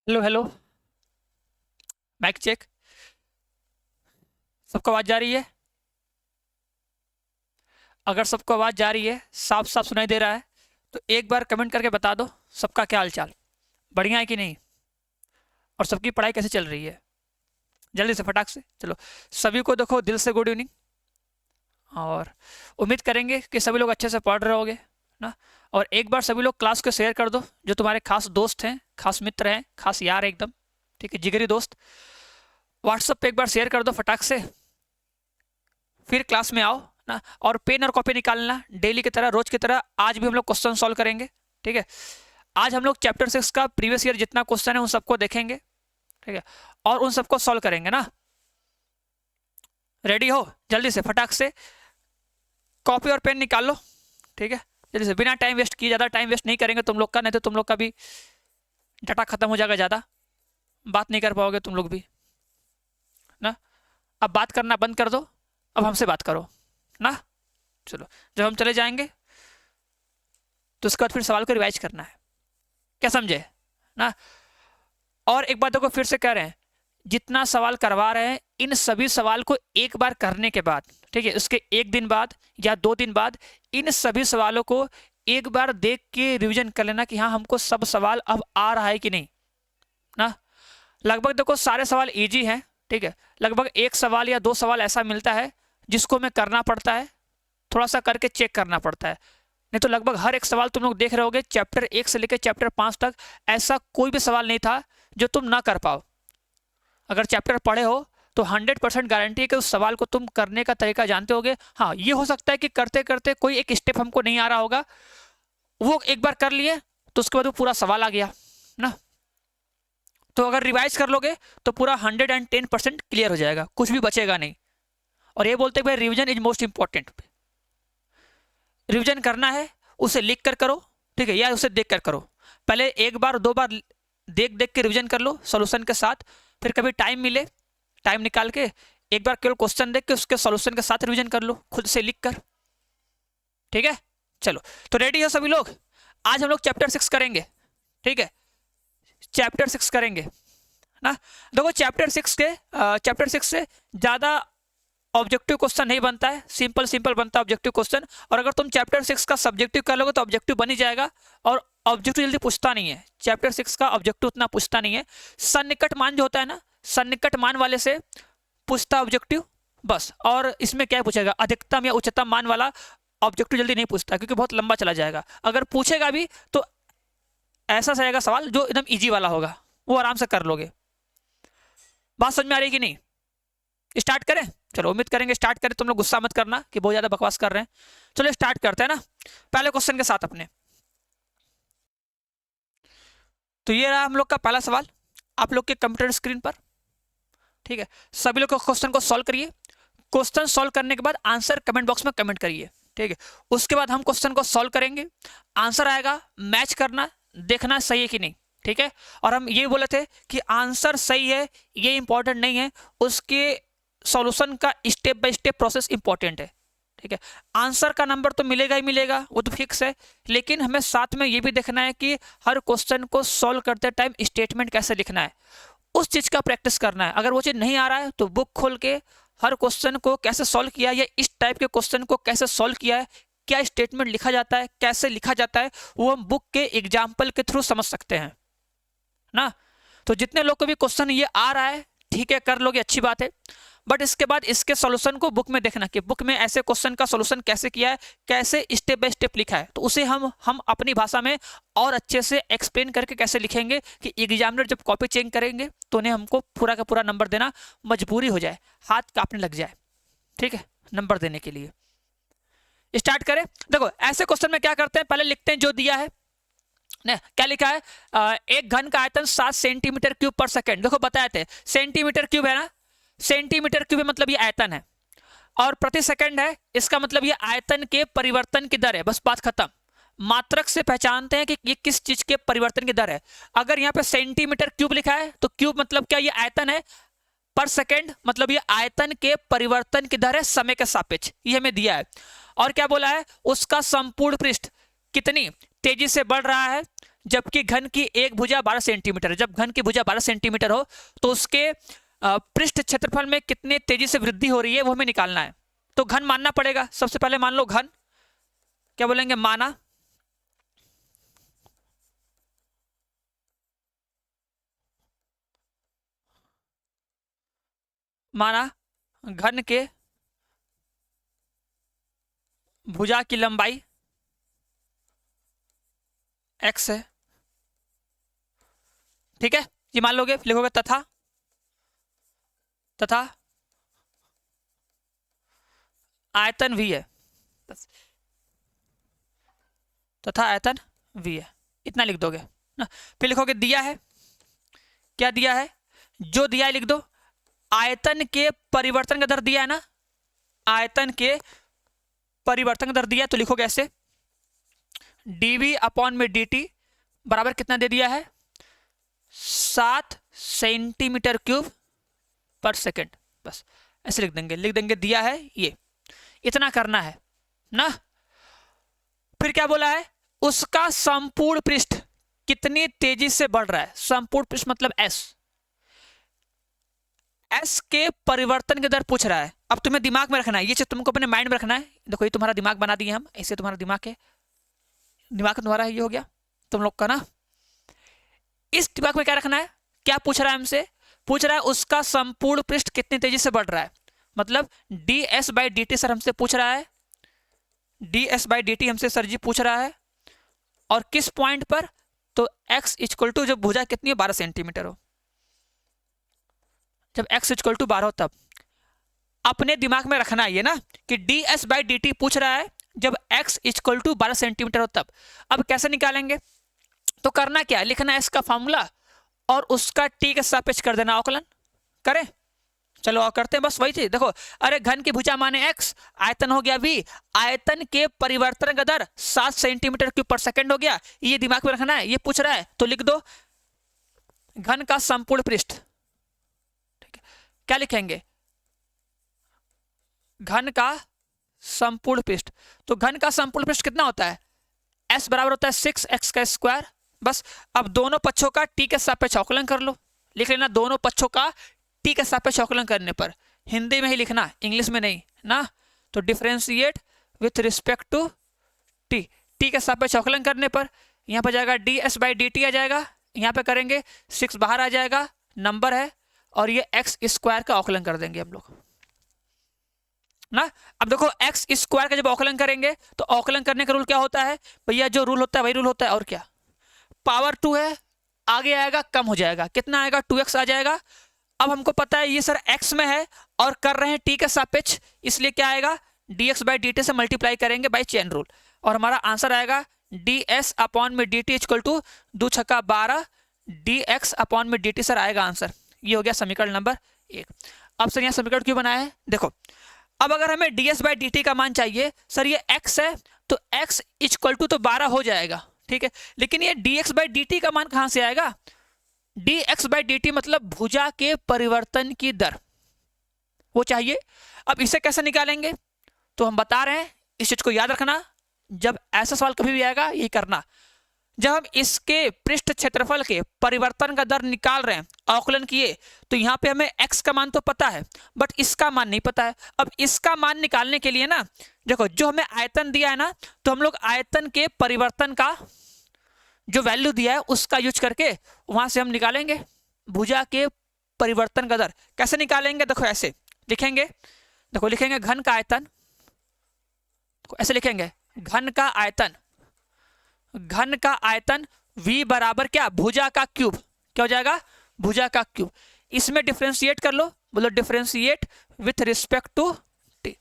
Hello hello. Mic check. सबको आवाज जा रही है? अगर सबको आवाज जा रही है, साफ साफ सुनाई दे रहा है, तो एक बार कमेंट करके बता दो सबका क्या हाल चाल, बढ़िया है कि नहीं, और सबकी पढ़ाई कैसे चल रही है। जल्दी से फटाक से चलो। सभी को देखो दिल से गुड इवनिंग। और उम्मीद करेंगे कि सभी लोग अच्छे से पढ़ रहे होगे ना। और एक बार सभी लोग क्लास को शेयर कर दो, जो तुम्हारे खास दोस्त हैं, खास मित्र हैं, खास यार एकदम, ठीक है, जिगरी दोस्त। व्हाट्सएप पे एक बार शेयर कर दो फटाक से। फिर क्लास में आओ ना, और पेन और कॉपी निकालना डेली की तरह, रोज की तरह। आज भी हम लोग क्वेश्चन सॉल्व करेंगे, ठीक है। आज हम लोग चैप्टर 6 का प्रीवियस ईयर जितना क्वेश्चन है उन सबको देखेंगे, ठीक है, और उन सबको सॉल्व करेंगे ना। रेडी हो? जल्दी से फटाक से कॉपी और पेन निकाल लो, ठीक है। जल्दी से, बिना टाइम वेस्ट किए, ज़्यादा टाइम वेस्ट नहीं करेंगे तुम लोग का, नहीं तो तुम लोग का भी डाटा खत्म हो जाएगा, ज़्यादा बात नहीं कर पाओगे तुम लोग भी ना। अब बात करना बंद कर दो, अब हमसे बात करो ना। चलो, जब हम चले जाएंगे तो उसके बाद फिर सवाल को रिवाइज करना है, क्या समझे ना। और एक बात को फिर से कह रहे हैं, जितना सवाल करवा रहे हैं इन सभी सवाल को एक बार करने के बाद, ठीक है, उसके एक दिन बाद या 2 दिन बाद इन सभी सवालों को एक बार देख के रिवीजन कर लेना कि हाँ हमको सब सवाल अब आ रहा है कि नहीं ना। लगभग देखो सारे सवाल इजी हैं, ठीक है। लगभग एक सवाल या 2 सवाल ऐसा मिलता है जिसको हमें करना पड़ता है, थोड़ा सा करके चेक करना पड़ता है। नहीं तो लगभग हर एक सवाल तुम लोग देख रहे होगे, चैप्टर 1 से लेकर चैप्टर 5 तक ऐसा कोई भी सवाल नहीं था जो तुम ना कर पाओ। अगर चैप्टर पढ़े हो तो 100% गारंटी है कि उस सवाल को तुम करने का तरीका जानते होगे। हाँ, ये हो सकता है कि करते करते कोई एक स्टेप हमको नहीं आ रहा होगा, वो एक बार कर लिए तो उसके बाद वो पूरा सवाल आ गया ना। तो अगर रिवाइज कर लोगे तो पूरा 110% क्लियर हो जाएगा, कुछ भी बचेगा नहीं। और ये बोलते भाई revision is most important. Revision करना है उसे लिख कर करो, ठीक है, या उसे देख कर करो। पहले एक बार 2 बार देख देख के रिविजन कर लो सॉल्यूशन के साथ। फिर कभी टाइम मिले, टाइम निकाल के एक बार केवल क्वेश्चन देख के उसके सॉल्यूशन के साथ रिविजन कर लो, खुद से लिख कर, ठीक है। चलो, तो रेडी हो सभी लोग? आज हम लोग चैप्टर 6 करेंगे, ठीक है, चैप्टर 6 करेंगे ना। देखो चैप्टर 6 से ज्यादा ऑब्जेक्टिव क्वेश्चन नहीं बनता है, सिंपल सिंपल बनता है ऑब्जेक्टिव क्वेश्चन। और अगर तुम चैप्टर 6 का सब्जेक्टिव कर लोगे तो ऑब्जेक्टिव बन ही जाएगा। और ऑब्जेक्टिव जल्दी पूछता नहीं है, चैप्टर 6 का ऑब्जेक्टिव उतना पूछता नहीं है। सन्निकट मान जो होता है ना, सन्निकट मान वाले से पूछता ऑब्जेक्टिव बस। और इसमें क्या पूछेगा, अधिकतम या उच्चतम मान वाला ऑब्जेक्टिव जल्दी नहीं पूछता, क्योंकि बहुत लंबा चला जाएगा। अगर पूछेगा भी तो ऐसा रहेगा सवाल जो एकदम इजी वाला होगा, वो आराम से कर लोगे। बात समझ में आ रही कि नहीं? स्टार्ट करें? चलो, उम्मीद करेंगे स्टार्ट करें, तुम लोग गुस्सा मत करना कि बहुत ज्यादा बकवास कर रहे हैं। चलो स्टार्ट करते हैं ना, पहले क्वेश्चन के साथ अपने। तो ये रहा हम लोग का पहला सवाल आप लोग के कंप्यूटर स्क्रीन पर, ठीक है। सभी लोग को क्वेश्चन को सॉल्व करिए। क्वेश्चन सॉल्व करने के बाद आंसर कमेंट बॉक्स में कमेंट करिए, ठीक है। उसके बाद हम क्वेश्चन को सॉल्व करेंगे, आंसर आएगा, मैच करना, देखना सही है कि नहीं, ठीक है। और हम ये बोले थे कि आंसर सही है ये इंपॉर्टेंट नहीं है, उसके सॉल्यूशन का step by step process important है, ठीक है। आंसर का नंबर तो मिलेगा ही मिलेगा, वो तो फिक्स है, लेकिन हमें साथ में ये भी देखना है कि हर क्वेश्चन को सॉल्व करते टाइम स्टेटमेंट कैसे लिखना है, उस चीज का प्रैक्टिस करना है। अगर वो चीज नहीं आ रहा है तो बुक खोल के हर क्वेश्चन को कैसे सॉल्व किया, या इस टाइप के क्वेश्चन को कैसे सॉल्व किया है, क्या स्टेटमेंट लिखा जाता है, कैसे लिखा जाता है, वो हम बुक के एग्जाम्पल के थ्रू समझ सकते हैं ना। तो जितने लोग को भी क्वेश्चन ये आ रहा है, ठीक है, कर लोगे, अच्छी बात है। बट इसके बाद इसके सॉल्यूशन को बुक में देखना कि बुक में ऐसे क्वेश्चन का सॉल्यूशन कैसे किया है, कैसे स्टेप बाय स्टेप लिखा है, तो उसे हम अपनी भाषा में और अच्छे से एक्सप्लेन करके कैसे लिखेंगे कि एग्जामिनर जब कॉपी चेक करेंगे तो उन्हें हमको पूरा का पूरा नंबर देना मजबूरी हो जाए, हाथ कांपने लग जाए, ठीक है, नंबर देने के लिए। स्टार्ट करें? देखो ऐसे क्वेश्चन में क्या करते हैं, पहले लिखते हैं जो दिया है ने, क्या लिखा है, एक घन का आयतन 7 सेंटीमीटर क्यूब पर सेकेंड। देखो बताए थे सेंटीमीटर क्यूब है ना, सेंटीमीटर क्यूब मतलब ये आयतन है, और प्रति सेकंड है, इसका मतलब ये आयतन के परिवर्तन की दर है, बस बात खत्म। मात्रक से पहचानते हैं कि ये किस चीज के परिवर्तन की दर है। अगर यहाँ पे सेंटीमीटर क्यूब लिखा है तो क्यूब मतलब क्या, ये आयतन है, पर सेकंड मतलब ये आयतन के परिवर्तन की दर है समय के सापेक्ष, ये हमें दिया है। और क्या बोला है, उसका संपूर्ण पृष्ठ कितनी तेजी से बढ़ रहा है, जबकि घन की एक भुजा 12 सेंटीमीटर है। जब घन की भुजा 12 सेंटीमीटर हो तो उसके पृष्ठ क्षेत्रफल में कितने तेजी से वृद्धि हो रही है वो हमें निकालना है। तो घन मानना पड़ेगा। सबसे पहले मान लो घन, क्या बोलेंगे, माना। माना घन के भुजा की लंबाई x है, ठीक है, ये मान लोगे, लिखोगे तथा आयतन v है, तथा आयतन v है, इतना लिख दोगे ना। फिर लिखोगे दिया है, क्या दिया है, जो दिया है लिख दो। आयतन के परिवर्तन का दर दिया है ना, आयतन के परिवर्तन का दर दिया है, तो लिखोगे ऐसे dv अपॉन में dt बराबर कितना दे दिया है, 7 सेंटीमीटर क्यूब पर सेकेंड। बस ऐसे लिख देंगे दिया है, ये इतना करना है ना। फिर क्या बोला है, उसका संपूर्ण पृष्ठ कितनी तेजी से बढ़ रहा है। संपूर्ण पृष्ठ मतलब s के परिवर्तन की दर पूछ रहा है। अब तुम्हें दिमाग में रखना है, ये चीज तुमको अपने माइंड में रखना है। देखो ये तुम्हारा दिमाग बना दिए हम, ऐसे तुम्हारा दिमाग है, दिमाग तुम्हारा ये हो गया तुम लोग का ना। इस दिमाग में क्या रखना है, क्या पूछ रहा है हमसे, पूछ रहा है उसका संपूर्ण पृष्ठ कितनी तेजी से बढ़ रहा है। मतलब ds/dt सर हमसे पूछ रहा है, ds/dt हमसे सर जी पूछ रहा है, और किस पॉइंट पर, तो x इक्वल टू, जब भुजा कितनी है 12 सेंटीमीटर हो, जब x इक्वल टू 12 हो तब। अपने दिमाग में रखना है ये ना कि ds/dt पूछ रहा है जब x इक्वल टू 12 सेंटीमीटर हो तब। अब कैसे निकालेंगे, तो करना क्या, लिखना है इसका फॉर्मूला और उसका t के सापेक्ष कर देना अवकलन। करें, चलो और करते हैं, बस वही चीज। देखो, अरे घन की भुजा माने x, आयतन हो गया v, आयतन के परिवर्तन का दर 7 सेंटीमीटर क्यूब पर सेकंड हो गया, ये दिमाग में रखना है। ये पूछ रहा है तो लिख दो घन का संपूर्ण पृष्ठ, ठीक है, क्या लिखेंगे, घन का संपूर्ण पृष्ठ। तो घन का संपूर्ण पृष्ठ कितना होता है, s बराबर होता है 6x का स्क्वायर। बस अब दोनों पक्षों का t के सापेक्ष अवकलन कर लो, लिख लेना दोनों पक्षों का t के सापेक्ष अवकलन करने पर, हिंदी में ही लिखना, इंग्लिश में नहीं ना। तो differentiate with respect to t, t के सापेक्ष अवकलन करने पर यहाँ पर जाएगा ds/dt आ जाएगा, यहाँ पे करेंगे 6 बाहर आ जाएगा, नंबर है, और ये x स्क्वायर का अवकलन कर देंगे हम लोग ना। अब देखो x स्क्वायर का जब अवकलन करेंगे तो अवकलन करने का रूल क्या होता है भैया, जो रूल होता है वही रूल होता है, और क्या, पावर 2 है, आगे आएगा कम हो जाएगा, कितना आएगा 2x आ जाएगा। अब हमको पता है ये सर x में है और कर रहे हैं t के सापेक्ष, इसलिए क्या आएगा, dx/dt से मल्टीप्लाई करेंगे बाय चेन रूल, और हमारा आंसर आएगा ds अपॉन में dt इक्वल टू 2 छक्का 12 dx अपॉन में dt सर आएगा आंसर। ये हो गया समीकरण नंबर 1। अब सर यहाँ समीकरण क्यों बनाया है, देखो अब अगर हमें ds/dt का मान चाहिए, सर ये x है तो x इक्वल टू तो 12 हो जाएगा, ठीक है, लेकिन ये dx/dt का मान कहां से आएगा, dx/dt मतलब भुजा के परिवर्तन की दर, वो चाहिए। अब इसे कैसे निकालेंगे, तो हम बता रहे हैं, इस चीज को याद रखना, जब ऐसा सवाल कभी भी आएगा यही करना, जब हम इसके पृष्ठ क्षेत्रफल के परिवर्तन का दर निकाल रहे हैं, अवकलन किए, तो यहाँ पे हमें x का मान तो पता है बट इसका मान नहीं पता है। अब इसका मान निकालने के लिए ना, देखो जो हमें आयतन दिया है ना, तो हम लोग आयतन के परिवर्तन का जो वैल्यू दिया है उसका यूज करके वहां से हम निकालेंगे भुजा के परिवर्तन का दर। कैसे निकालेंगे, देखो ऐसे लिखेंगे, देखो लिखेंगे घन का आयतन, ऐसे लिखेंगे घन का आयतन, घन का आयतन v बराबर क्या, भुजा का क्यूब, क्या हो जाएगा, भुजा का क्यूब। इसमें डिफरेंशिएट कर लो, बोलो differentiate with respect to t।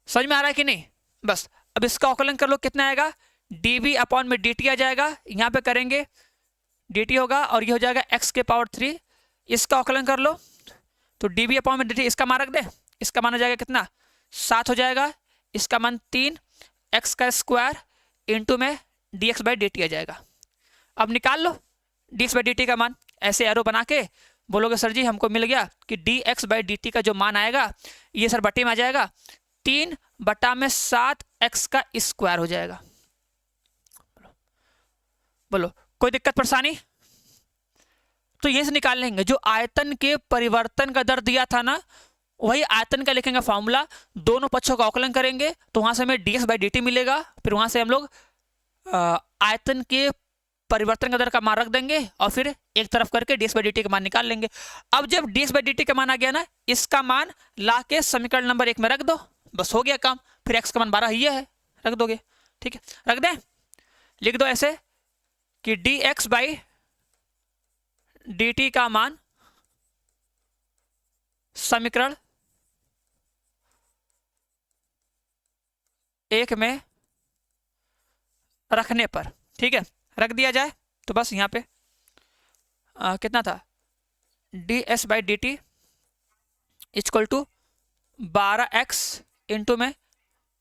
समझ में आ रहा है कि नहीं, बस अब इसका अवकलन कर लो, कितना आएगा, dv अपॉन में dt आ जाएगा, यहाँ पे करेंगे dt होगा और ये हो जाएगा x के पावर 3। इसका अवकलन कर लो तो dv अपॉन में dt, इसका मान रख दे, इसका मान आ जाएगा कितना, 7 हो जाएगा, इसका मान 3 x का स्क्वायर इंटू में dx/dt आ जाएगा। अब निकाल लो dx/dt का मान, ऐसे एरो बना के बोलोगे सर जी हमको मिल गया कि dx/dt का जो मान आएगा ये सर बटे में आ जाएगा, 3/7 x का स्क्वायर हो जाएगा। बोलो कोई दिक्कत परेशानी? तो ये से निकाल लेंगे जो आयतन के परिवर्तन का दर दिया था ना, वही आयतन का लिखेंगे फॉर्मूला, दोनों पक्षों का अवकलन करेंगे तो वहां से हमें ds/dt मिलेगा। फिर वहां से हम लोग आयतन के परिवर्तन का दर का मान रख देंगे और फिर एक तरफ करके ds/dt का मान निकाल लेंगे। अब जब ds/dt का मान आ गया ना, इसका मान ला के समीकरण नंबर 1 में रख दो, बस हो गया काम। फिर x का मान 12 ही है, रख दोगे, ठीक है, रख दें। लिख दो ऐसे कि dx/dt का मान समीकरण 1 में रखने पर, ठीक है, रख दिया जाए तो बस यहाँ पे कितना था, ds/dt equal to 12x into में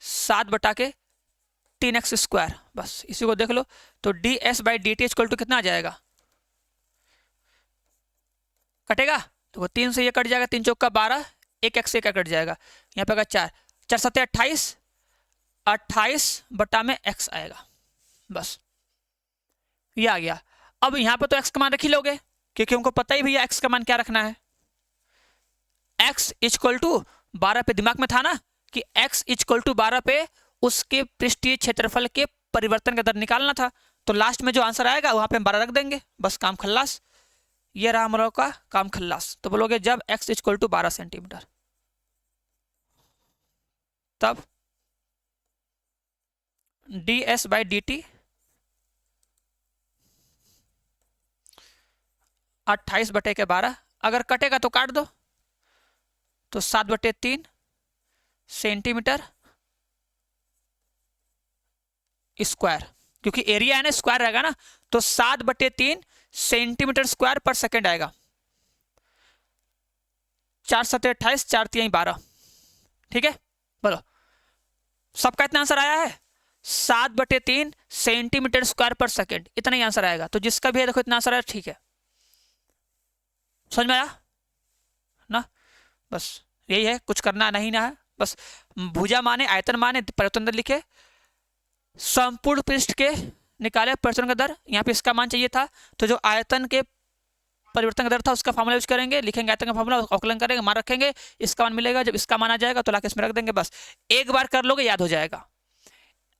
7/3x²। बस इसी को देख लो, तो ds/dt इक्वल टू कितना आ जाएगा, कटेगा तो 3 से ये कट जाएगा, 3 चौका 12, 1x से कट जाएगा, यहाँ पे 4, 4 7 28, 28 में x आएगा, बस ये आ गया। अब यहाँ पे तो x का मान रख ही लोगे क्योंकि हमको पता ही भैया x का मान क्या रखना है। x इक्वल टू 12 पे दिमाग में था ना कि x इक्वल टू 12 पे उसके पृष्ठीय क्षेत्रफल के परिवर्तन का दर निकालना था, तो लास्ट में जो आंसर आएगा वहां पे हम 12 रख देंगे, बस काम खल्लास। ये रहा हम लोग का काम खल्लास। तो बोलोगे जब x इक्वल टू 12 सेंटीमीटर तब ds/dt 28/12, अगर कटेगा तो काट दो, तो 7/3 सेंटीमीटर स्क्वायर, क्योंकि एरिया है ना स्क्वायर रहेगा ना, तो 7/3 सेंटीमीटर स्क्वायर पर सेकेंड आएगा। 4 7 28, 4 3 12, ठीक है, बोलो सबका इतना आंसर आया है, 7/3 सेंटीमीटर स्क्वायर पर सेकेंड, इतना ही आंसर आएगा। तो जिसका भी है देखो इतना आंसर आया, ठीक है, समझ में आया ना, बस यही है, कुछ करना नहीं ना है, बस भुजा माने आयतन माने परिवर्तन दर लिखे, संपूर्ण पृष्ठ के निकाले परिवर्तन का दर, यहाँ पे इसका मान चाहिए था तो जो आयतन के परिवर्तन का दर था उसका फॉर्मूला यूज करेंगे, लिखेंगे आयतन का फॉर्मूला, अवकलन करेंगे, मान रखेंगे, इसका मान मिलेगा, जब इसका मान आ जाएगा तो लाके इसमें रख देंगे, बस एक बार कर लोगे याद हो जाएगा।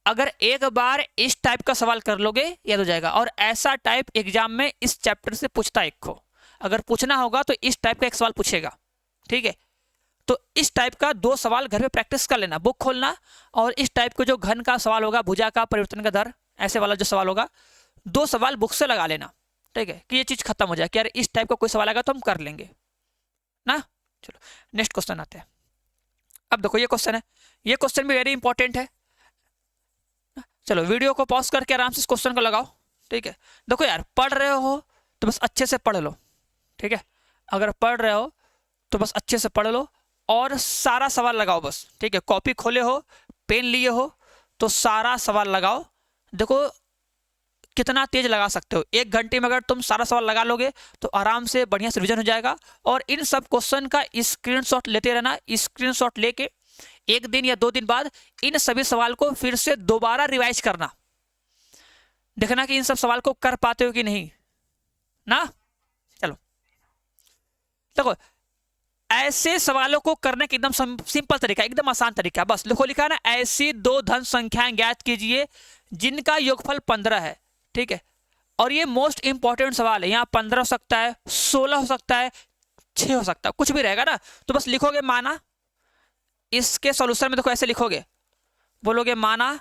अगर एक बार इस टाइप का सवाल कर लोगे याद हो जाएगा, और ऐसा टाइप एग्जाम में इस चैप्टर से पूछता है, एक को अगर पूछना होगा तो इस टाइप का एक सवाल पूछेगा, ठीक है। तो इस टाइप का 2 सवाल घर पे प्रैक्टिस कर लेना, बुक खोलना, और इस टाइप का जो घन का सवाल होगा, भुजा का परिवर्तन का दर, ऐसे वाला जो सवाल होगा, 2 सवाल बुक से लगा लेना, ठीक है, कि ये चीज खत्म हो जाए कि यार इस टाइप का कोई सवाल आएगा तो हम कर लेंगे ना। चलो नेक्स्ट क्वेश्चन आते हैं। अब देखो ये क्वेश्चन है, ये क्वेश्चन भी वेरी इंपॉर्टेंट है। चलो वीडियो को पॉज करके आराम से इस क्वेश्चन को लगाओ, ठीक है। देखो यार पढ़ रहे हो तो बस अच्छे से पढ़ लो, ठीक है, अगर पढ़ रहे हो तो बस अच्छे से पढ़ लो और सारा सवाल लगाओ बस, ठीक है। कॉपी खोले हो, पेन लिए हो तो सारा सवाल लगाओ। देखो कितना तेज लगा सकते हो, 1 घंटे में अगर तुम सारा सवाल लगा लोगे तो आराम से बढ़िया से रिवीजन हो जाएगा। और इन सब क्वेश्चन का स्क्रीनशॉट लेते रहना, स्क्रीनशॉट लेके 1 दिन या 2 दिन बाद इन सभी सवाल को फिर से दोबारा रिवाइज करना, देखना कि इन सब सवाल को कर पाते हो कि नहीं ना। चलो देखो ऐसे सवालों को करने का एकदम सिंपल तरीका, एकदम आसान तरीका, बस लिखो, लिखा है ना, ऐसी 2 धन संख्याएं ज्ञात कीजिए जिनका योगफल 15 है, ठीक है। और ये मोस्ट इंपॉर्टेंट सवाल है, यहाँ 15 हो सकता है, 16 हो सकता है, 6 हो सकता है, कुछ भी रहेगा ना। तो बस लिखोगे माना, इसके सॉल्यूशन में देखो ऐसे लिखोगे, बोलोगे माना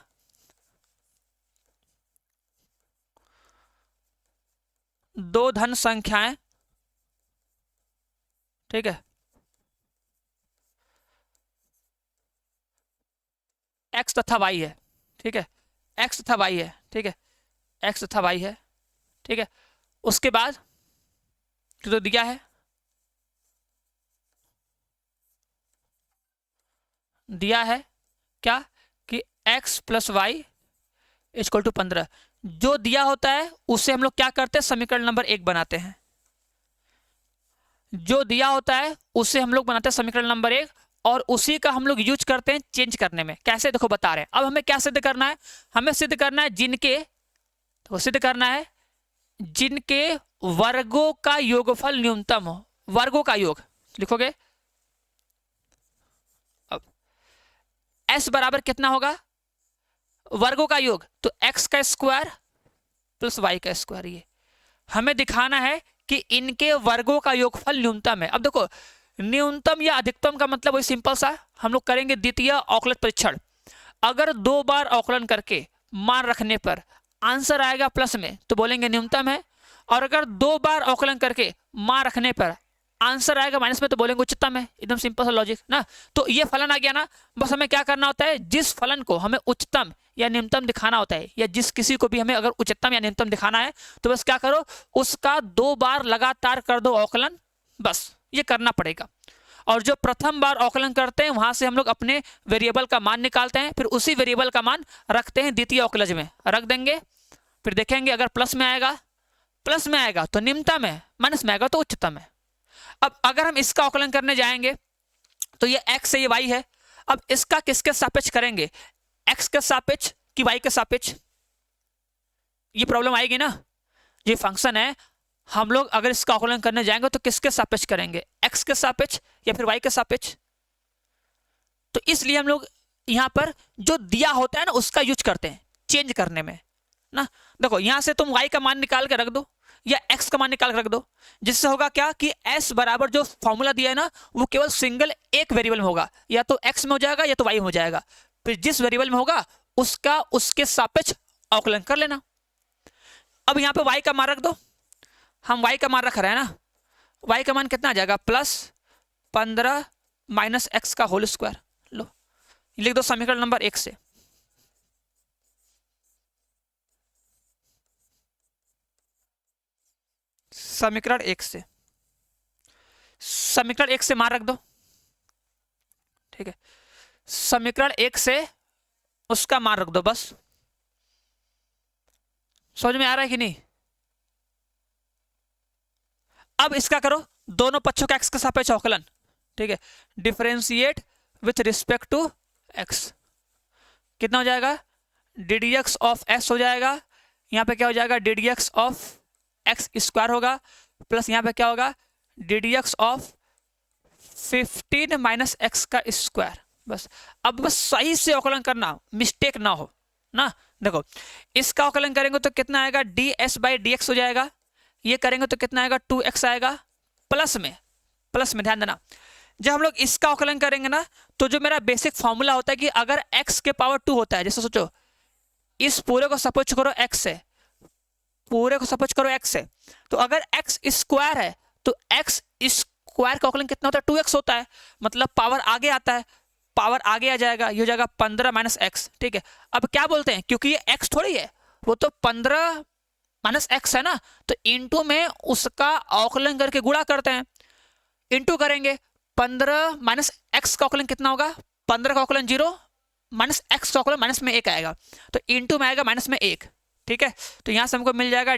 2 धन संख्याएं, ठीक है, x तथा y है, ठीक है, x तथा y है, ठीक है, x तथा y है, ठीक है। उसके बाद तो दिया है, दिया है क्या कि x plus y equal to 15, जो दिया होता है उसे हम लोग क्या करते हैं, समीकरण नंबर 1 बनाते हैं। जो दिया होता है उसे हम लोग बनाते हैं समीकरण नंबर 1, और उसी का हम लोग यूज करते हैं चेंज करने में। कैसे देखो बता रहे हैं। अब हमें क्या सिद्ध करना है, हमें सिद्ध करना है जिनके, तो सिद्ध करना है जिनके वर्गों का योगफल न्यूनतम हो। वर्गों का योग लिखोगे, अब s बराबर कितना होगा, वर्गों का योग, तो x का स्क्वायर प्लस y का स्क्वायर। ये हमें दिखाना है कि इनके वर्गों का योगफल न्यूनतम है। अब देखो न्यूनतम या अधिकतम का मतलब वही सिंपल सा, हम लोग करेंगे द्वितीय अवकलज परीक्षण। अगर 2 बार अवकलन करके मान रखने पर आंसर आएगा प्लस में तो बोलेंगे न्यूनतम है, और अगर 2 बार अवकलन करके मान रखने पर आंसर आएगा माइनस में तो बोलेंगे उच्चतम है। एकदम सिंपल सा लॉजिक ना। तो ये फलन आ गया ना, बस हमें क्या करना होता है, जिस फलन को हमें उच्चतम या न्यूनतम दिखाना होता है, या जिस किसी को भी हमें अगर उच्चतम या न्यूनतम दिखाना है तो बस क्या करो, उसका 2 बार लगातार कर दो अवकलन, बस ये करना पड़ेगा। और जो प्रथम बार अवकलन करते हैं वहां से हम लोग अपने वेरिएबल का मान निकालते हैं, फिर उसी वेरिएबल का मान रखते हैं द्वितीय अवकलज में, रख देंगे, फिर देखेंगे अगर प्लस में आएगा तो निम्नतम है, माइनस में आएगा तो उच्चतम है। अब अगर हम इसका अवकलन करने जाएंगे तो ये x है, ये y है। अब इसका किसके सापेक्ष करेंगे, x के सापेक्ष कि y के सापेक्ष, ये प्रॉब्लम आएगी ना। ये फंक्शन है, हम लोग अगर इसका अवकलन करने जाएंगे तो किसके सापेक्ष करेंगे, x के सापेक्ष या फिर y के सापेक्ष। तो इसलिए हम लोग यहां पर जो दिया होता है ना उसका यूज करते हैं चेंज करने में ना। देखो यहां से तुम y का मान निकाल के रख दो या x का मान निकाल के रख दो, जिससे होगा क्या कि s बराबर जो फॉर्मूला दिया है ना वो केवल सिंगल एक वेरिएबल में होगा, या तो x में हो जाएगा या तो y में हो जाएगा। फिर जिस वेरिएबल में होगा उसका उसके सापेक्ष अवकलन कर लेना। अब यहाँ पे y का मान रख दो, हम y का मान रख रहे हैं ना, y का मान कितना आ जाएगा, +15 माइनस x का होल स्क्वायर। लो लिख दो समीकरण नंबर 1 से। समीकरण 1 से मान रख दो, ठीक है। समीकरण 1 से उसका मान रख दो, बस। समझ में आ रहा है कि नहीं। अब इसका करो दोनों पक्षों का x के सापेक्ष अवकलन, ठीक है। Differentiate with respect to x, कितना हो जाएगा, ddx ऑफ s हो जाएगा, यहां पे क्या हो जाएगा, ddx ऑफ x स्क्वायर होगा, प्लस यहां पे क्या होगा, ddx ऑफ 15 माइनस x का स्क्वायर। बस अब बस सही से अवकलन करना, मिस्टेक ना हो ना। देखो इसका अवकलन करेंगे तो कितना आएगा, ds बाई dx हो जाएगा, ये करेंगे तो कितना आएगा, 2x आएगा, प्लस में ध्यान देना। जब हम लोग इसका अवकलन करेंगे ना तो जो मेरा बेसिक फॉर्मूला होता है कि अगर x के पावर 2 होता है, जैसे सोचो इस पूरे को सपोज करो x से, पूरे को सपोज करो x से, तो अगर x स्क्वायर है तो x स्क्वायर का अवकलन कितना होता है, 2x होता है, मतलब पावर आगे आता है, पावर आगे आ जाएगा, ये हो जाएगा 15 माइनस x, ठीक है। अब क्या बोलते हैं, क्योंकि ये x थोड़ी है, वो तो 15 माइनस x है ना, तो इंटू में उसका अवकलन करके गुणा करते हैं, इंटू करेंगे 15 माइनस x का अवकलन कितना होगा, 15 का अवकलन 0 माइनस x का अवकलन माइनस में 1 आएगा, तो इंटू में आएगा माइनस में 1, ठीक है। तो यहां से हमको मिल जाएगा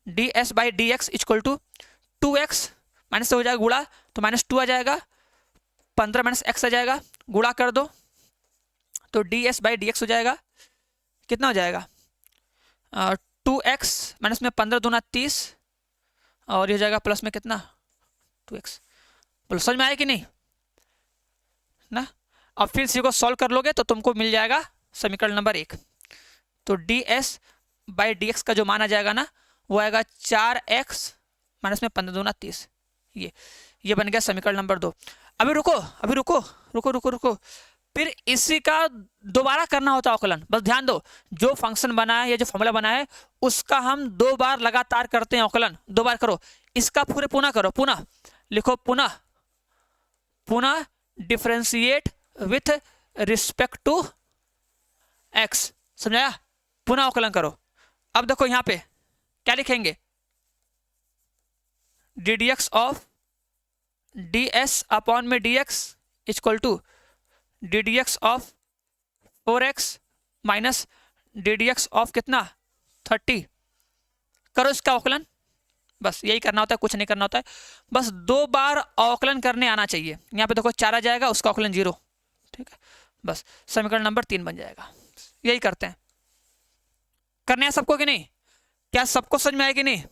ds by dx equal to 2x, minus से हो जाएगा गुणा तो -2 आ जाएगा, 15 माइनस x आ जाएगा, गुणा कर दो तो ds बाई dx हो जाएगा, कितना हो जाएगा 2x माइनस में 15 दूना 30, और ये हो जाएगा प्लस में कितना 2x। बोलो समझ में आया कि नहीं ना। अब फिर इसी को सॉल्व कर लोगे तो तुमको मिल जाएगा समीकरण नंबर 1। तो ds बाई dx का जो मान आ जाएगा ना वो आएगा 4x माइनस में 15 दूना 30, ये बन गया समीकरण नंबर 2। अभी रुको, फिर इसी का दोबारा करना होता है अवकलन। बस ध्यान दो, जो फंक्शन बना है या जो फॉर्मूला बना है उसका हम 2 बार लगातार करते हैं अवकलन, 2 बार करो। इसका पूरे पुनः करो, पुनः लिखो, पुनः differentiate with respect to x, समझाया, पुनः अवकलन करो। अब देखो यहां पे क्या लिखेंगे, ddx ऑफ ds अपॉन में dx equal to ddx of 4x minus ddx of कितना 30, करो इसका अवकलन। बस यही करना होता है, कुछ नहीं करना होता है, बस 2 बार अवकलन करने आना चाहिए। यहाँ पे देखो 4 आ जाएगा, उसका अवकलन 0, ठीक है। बस समीकरण नंबर 3 बन जाएगा। यही करते हैं, करने हैं सबको कि नहीं, क्या सबको समझ में आएगी? नहीं।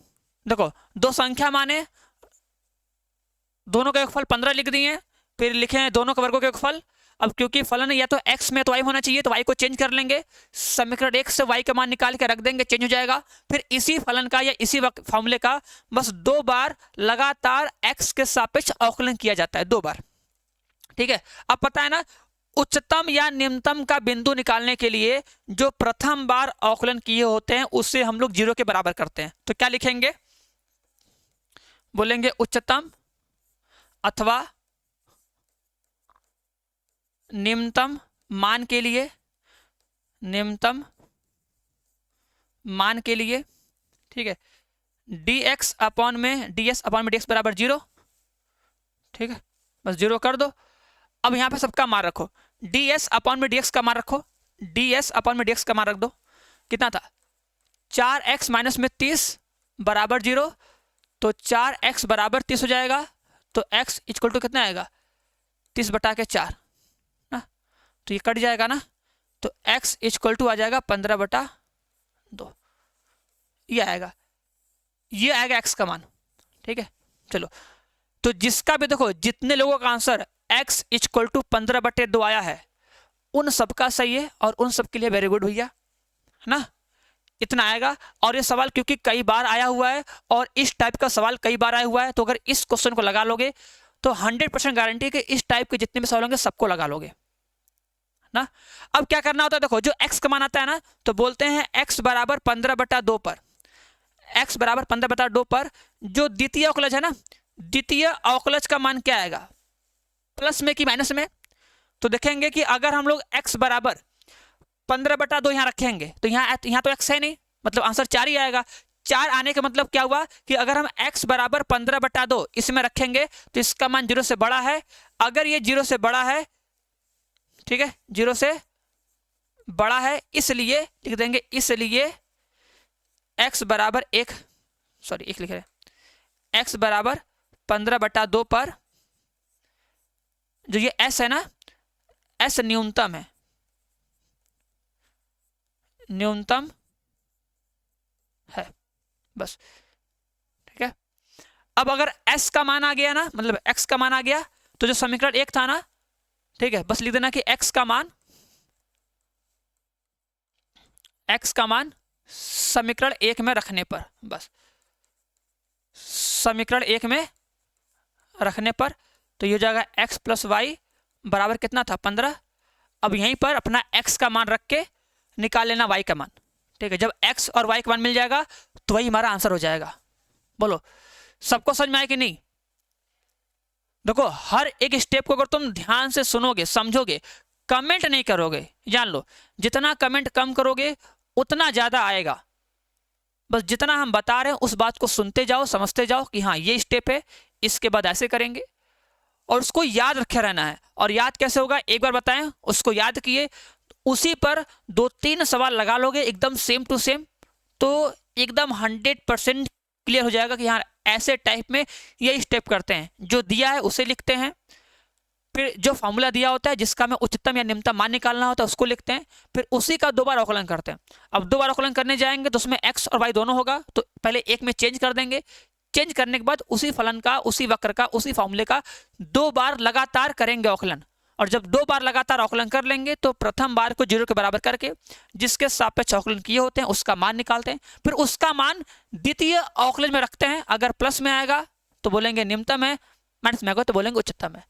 देखो दो संख्या माने, दोनों का योगफल 15 लिख दिए, फिर लिखे हैं दोनों के वर्गों का योगफल। अब क्योंकि फलन या तो x में तो y होना चाहिए, तो y को चेंज कर लेंगे, समीकरण 1 से y का मान निकाल के रख देंगे, चेंज हो जाएगा। फिर इसी फलन का या इसी फॉर्मूले का बस 2 बार लगातार x के सापेक्ष अवकलन किया जाता है, 2 बार। ठीक है, अब पता है ना, उच्चतम या निम्नतम का बिंदु निकालने के लिए जो प्रथम बार अवकलन किए होते हैं उससे हम लोग 0 के बराबर करते हैं। तो क्या लिखेंगे? बोलेंगे उच्चतम अथवा निम्नतम मान के लिए, निम्नतम मान के लिए, ठीक है, dx अपॉन में ds अपॉन में dx बराबर 0। ठीक है, बस 0 कर दो। अब यहां पे सबका मान रखो, ds अपॉन में dx का मान रखो, ds अपॉन में dx का मान रख दो। कितना था? 4x माइनस में 30 बराबर 0, तो 4x बराबर 30 हो जाएगा। तो x इक्वल टू कितना आएगा? 30 बटा के 4 ना, तो ये कट जाएगा ना, तो x इक्वल टू आ जाएगा 15 बटा 2, ये आएगा, ये आएगा x का मान। ठीक है, चलो, तो जिसका भी देखो जितने लोगों का आंसर x इक्वल टू 15 बटे 2 आया है उन सबका सही है, और उन सब के लिए वेरी गुड भैया, है ना, इतना आएगा। और ये सवाल क्योंकि कई बार आया हुआ है और इस टाइप का सवाल कई बार आया हुआ है, तो अगर इस क्वेश्चन को लगा लोगे तो 100% गारंटी है कि इस टाइप के जितने भी सवाल होंगे सबको लगा लोगे ना। अब क्या करना होता है, देखो जो x का मान आता है ना, तो बोलते हैं x बराबर 15 बटा 2 पर, x बराबर 15 बटा 2 पर जो द्वितीय अवकलज है ना, द्वितीय अवकलज का मान क्या आएगा? प्लस में कि माइनस में? तो देखेंगे कि अगर हम लोग x बराबर 15 बटा 2 यहाँ रखेंगे तो यहाँ तो x है नहीं, मतलब आंसर 4 ही आएगा। 4 आने का मतलब क्या हुआ कि अगर हम x बराबर 15 बटा 2 इसमें रखेंगे तो इसका मान 0 से बड़ा है। अगर ये 0 से बड़ा है, ठीक है, 0 से बड़ा है, इसलिए लिख देंगे, इसलिए x बराबर 1 लिख रहे, x बराबर 15 बटा 2 पर जो ये s है ना, s न्यूनतम है, न्यूनतम है, बस। ठीक है, अब अगर s का मान आ गया ना, मतलब x का मान आ गया, तो जो समीकरण 1 था ना, ठीक है, बस लिख देना कि x का मान समीकरण 1 में रखने पर, बस समीकरण 1 में रखने पर, तो ये हो जाएगा x प्लस वाई बराबर कितना था? 15। अब यहीं पर अपना x का मान रख के निकाल लेना y का मान। ठीक है, जब x और y का मान मिल जाएगा तो वही हमारा आंसर हो जाएगा। बोलो सबको समझ में आए कि नहीं? देखो हर एक स्टेप को अगर तुम ध्यान से सुनोगे, समझोगे, कमेंट नहीं करोगे, जान लो जितना कमेंट कम करोगे उतना ज्यादा आएगा। बस जितना हम बता रहे हैं उस बात को सुनते जाओ, समझते जाओ कि हाँ ये स्टेप है, इसके बाद ऐसे करेंगे, और उसको याद रखे रहना है। और याद कैसे होगा, एक बार बताएं, उसको याद किए, उसी पर 2-3 सवाल लगा लोगे एकदम सेम टू सेम, तो एकदम 100% क्लियर हो जाएगा कि हाँ ऐसे टाइप में ये स्टेप करते हैं। जो दिया है उसे लिखते हैं, फिर जो फॉर्मूला दिया होता है जिसका हमें उच्चतम या निम्नतम मान निकालना होता है उसको लिखते हैं, फिर उसी का 2 बार अवकलन करते हैं। अब 2 बार अवकलन करने जाएंगे तो उसमें x और y दोनों होगा, तो पहले एक में चेंज कर देंगे, चेंज करने के बाद उसी फलन का, उसी वक्र का, उसी फॉर्मूले का 2 बार लगातार करेंगे अवकलन। और जब 2 बार लगातार अवकलन कर लेंगे तो प्रथम बार को 0 के बराबर करके जिसके सापेक्ष अवकलन किए होते हैं उसका मान निकालते हैं, फिर उसका मान द्वितीय अवकलन में रखते हैं। अगर प्लस में आएगा तो बोलेंगे निम्नतम है, माइनस में आएगा तो बोलेंगे उच्चतम है,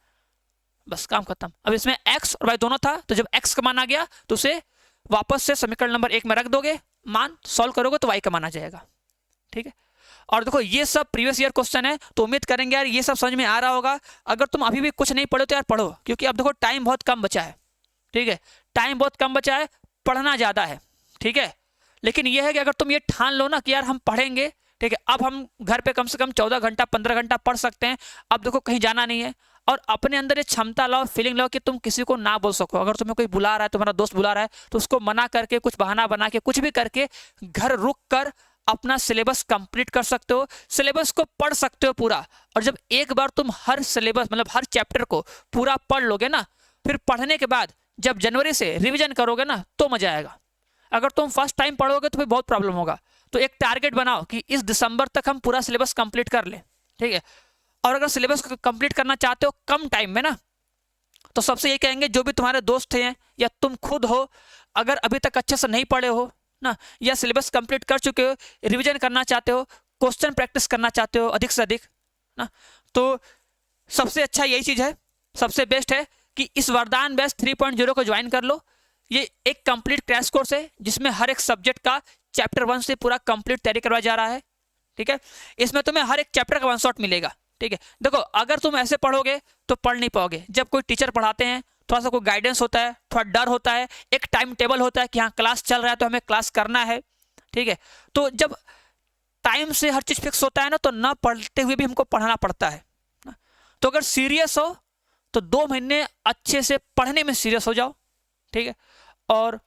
बस काम खत्म। अब इसमें x और y दोनों था, तो जब x का मान आ गया तो उसे वापस से समीकरण नंबर 1 में रख दोगे, मान सॉल्व करोगे तो y का मान आ जाएगा। ठीक है, और देखो ये सब प्रीवियस ईयर क्वेश्चन है, तो उम्मीद करेंगे यार ये सब समझ में आ रहा होगा। अगर तुम अभी भी कुछ नहीं पढ़ो तो यार पढ़ो, क्योंकि अब देखो टाइम बहुत कम बचा है। ठीक है, टाइम बहुत कम बचा है, पढ़ना ज़्यादा है। ठीक है, लेकिन यह है कि अगर तुम ये ठान लो ना कि यार हम पढ़ेंगे, ठीक है, अब हम घर पे कम से कम 14 घंटा 15 घंटा पढ़ सकते हैं। अब देखो कहीं जाना नहीं है, और अपने अंदर ये क्षमता लाओ, फीलिंग लाओ कि तुम किसी को ना बोल सको। अगर तुम्हें कोई बुला रहा है, तुम्हारा दोस्त बुला रहा है, तो उसको मना करके, कुछ बहाना बना के, कुछ भी करके घर रुक कर अपना सिलेबस कंप्लीट कर सकते हो, सिलेबस को पढ़ सकते हो पूरा। और जब एक बार तुम हर सिलेबस मतलब हर चैप्टर को पूरा पढ़ लोगे ना, फिर पढ़ने के बाद जब जनवरी से रिवीजन करोगे ना तो मजा आएगा। अगर तुम फर्स्ट टाइम पढ़ोगे तो फिर बहुत प्रॉब्लम होगा। तो एक टारगेट बनाओ कि इस दिसंबर तक हम पूरा सिलेबस कंप्लीट कर लें, ठीक है। और अगर सिलेबस कंप्लीट करना चाहते हो कम टाइम में ना, तो सबसे ये कहेंगे जो भी तुम्हारे दोस्त हैं या तुम खुद हो, अगर अभी तक अच्छे से नहीं पढ़े हो ना, या सिलेबस कंप्लीट कर चुके हो, रिवीजन करना चाहते हो, क्वेश्चन प्रैक्टिस करना चाहते हो अधिक से अधिक ना, तो सबसे अच्छा यही चीज़ है, सबसे बेस्ट है कि इस वरदान बैच 3.0 को ज्वाइन कर लो। ये एक कंप्लीट क्रैश कोर्स है जिसमें हर एक सब्जेक्ट का चैप्टर 1 से पूरा कंप्लीट तैयारी करवाया जा रहा है, ठीक है। इसमें तुम्हें हर एक चैप्टर का 1 शॉट मिलेगा, ठीक है। देखो अगर तुम ऐसे पढ़ोगे तो पढ़ नहीं पाओगे। जब कोई टीचर पढ़ाते हैं थोड़ा सा कोई गाइडेंस होता है, थोड़ा डर होता है, एक टाइम टेबल होता है कि हाँ क्लास चल रहा है तो हमें क्लास करना है, ठीक है। तो जब टाइम से हर चीज़ फिक्स होता है ना, तो ना पढ़ते हुए भी हमको पढ़ना पड़ता है ना। तो अगर सीरियस हो तो 2 महीने अच्छे से पढ़ने में सीरियस हो जाओ, ठीक है। और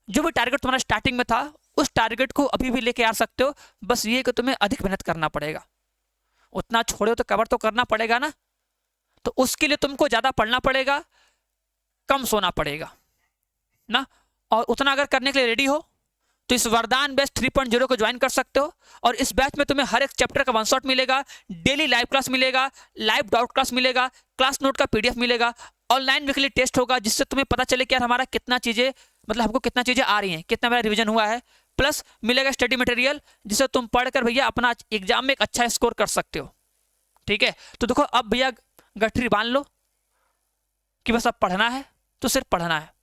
जो भी टारगेट तुम्हारा स्टार्टिंग में था उस टारगेट को अभी भी लेके आ सकते हो, बस ये कि तुम्हें अधिक मेहनत करना पड़ेगा। उतना छोड़े हो तो कवर तो करना पड़ेगा ना, तो उसके लिए तुमको ज़्यादा पढ़ना पड़ेगा, कम सोना पड़ेगा ना। और उतना अगर करने के लिए रेडी हो तो इस वरदान बैच 3.0 को ज्वाइन कर सकते हो। और इस बैच में तुम्हें हर एक चैप्टर का 1 शॉट मिलेगा, डेली लाइव क्लास मिलेगा, लाइव डाउट क्लास मिलेगा, क्लास नोट का PDF मिलेगा, ऑनलाइन वीकली टेस्ट होगा जिससे तुम्हें पता चले कि यार हमारा कितना चीज़ें, मतलब हमको कितना चीज़ें आ रही हैं, कितना मेरा रिवीजन हुआ है। प्लस मिलेगा स्टडी मटेरियल जिससे तुम पढ़कर भैया अपना एग्जाम में एक अच्छा स्कोर कर सकते हो, ठीक है। तो देखो अब भैया गठरी बांध लो कि बस अब पढ़ना है तो सिर्फ पढ़ना है।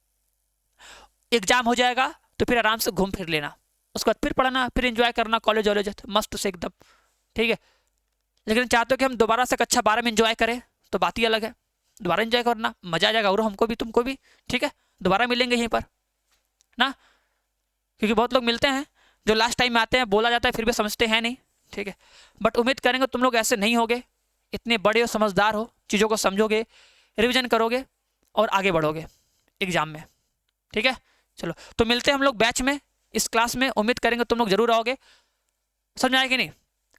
एग्जाम हो जाएगा तो फिर आराम से घूम फिर लेना, उसके बाद फिर पढ़ना, फिर एंजॉय करना, कॉलेज वॉलेज मस्त से एकदम, ठीक है। लेकिन चाहते हो कि हम दोबारा से कक्षा 12 में एंजॉय करें तो बात ही अलग है, दोबारा एंजॉय करना, मजा आ जाएगा और हमको भी तुमको भी, ठीक है। दोबारा मिलेंगे यहीं पर ना, क्योंकि बहुत लोग मिलते हैं जो लास्ट टाइम में आते हैं, बोला जाता है फिर भी समझते हैं नहीं, ठीक है। बट उम्मीद करेंगे तुम लोग ऐसे नहीं होगे, इतने बड़े हो, समझदार हो, चीज़ों को समझोगे, रिविजन करोगे और आगे बढ़ोगे एग्जाम में, ठीक है। चलो तो मिलते हैं हम लोग बैच में, इस क्लास में। उम्मीद करेंगे तुम लोग जरूर आओगे। समझ में आए कि नहीं?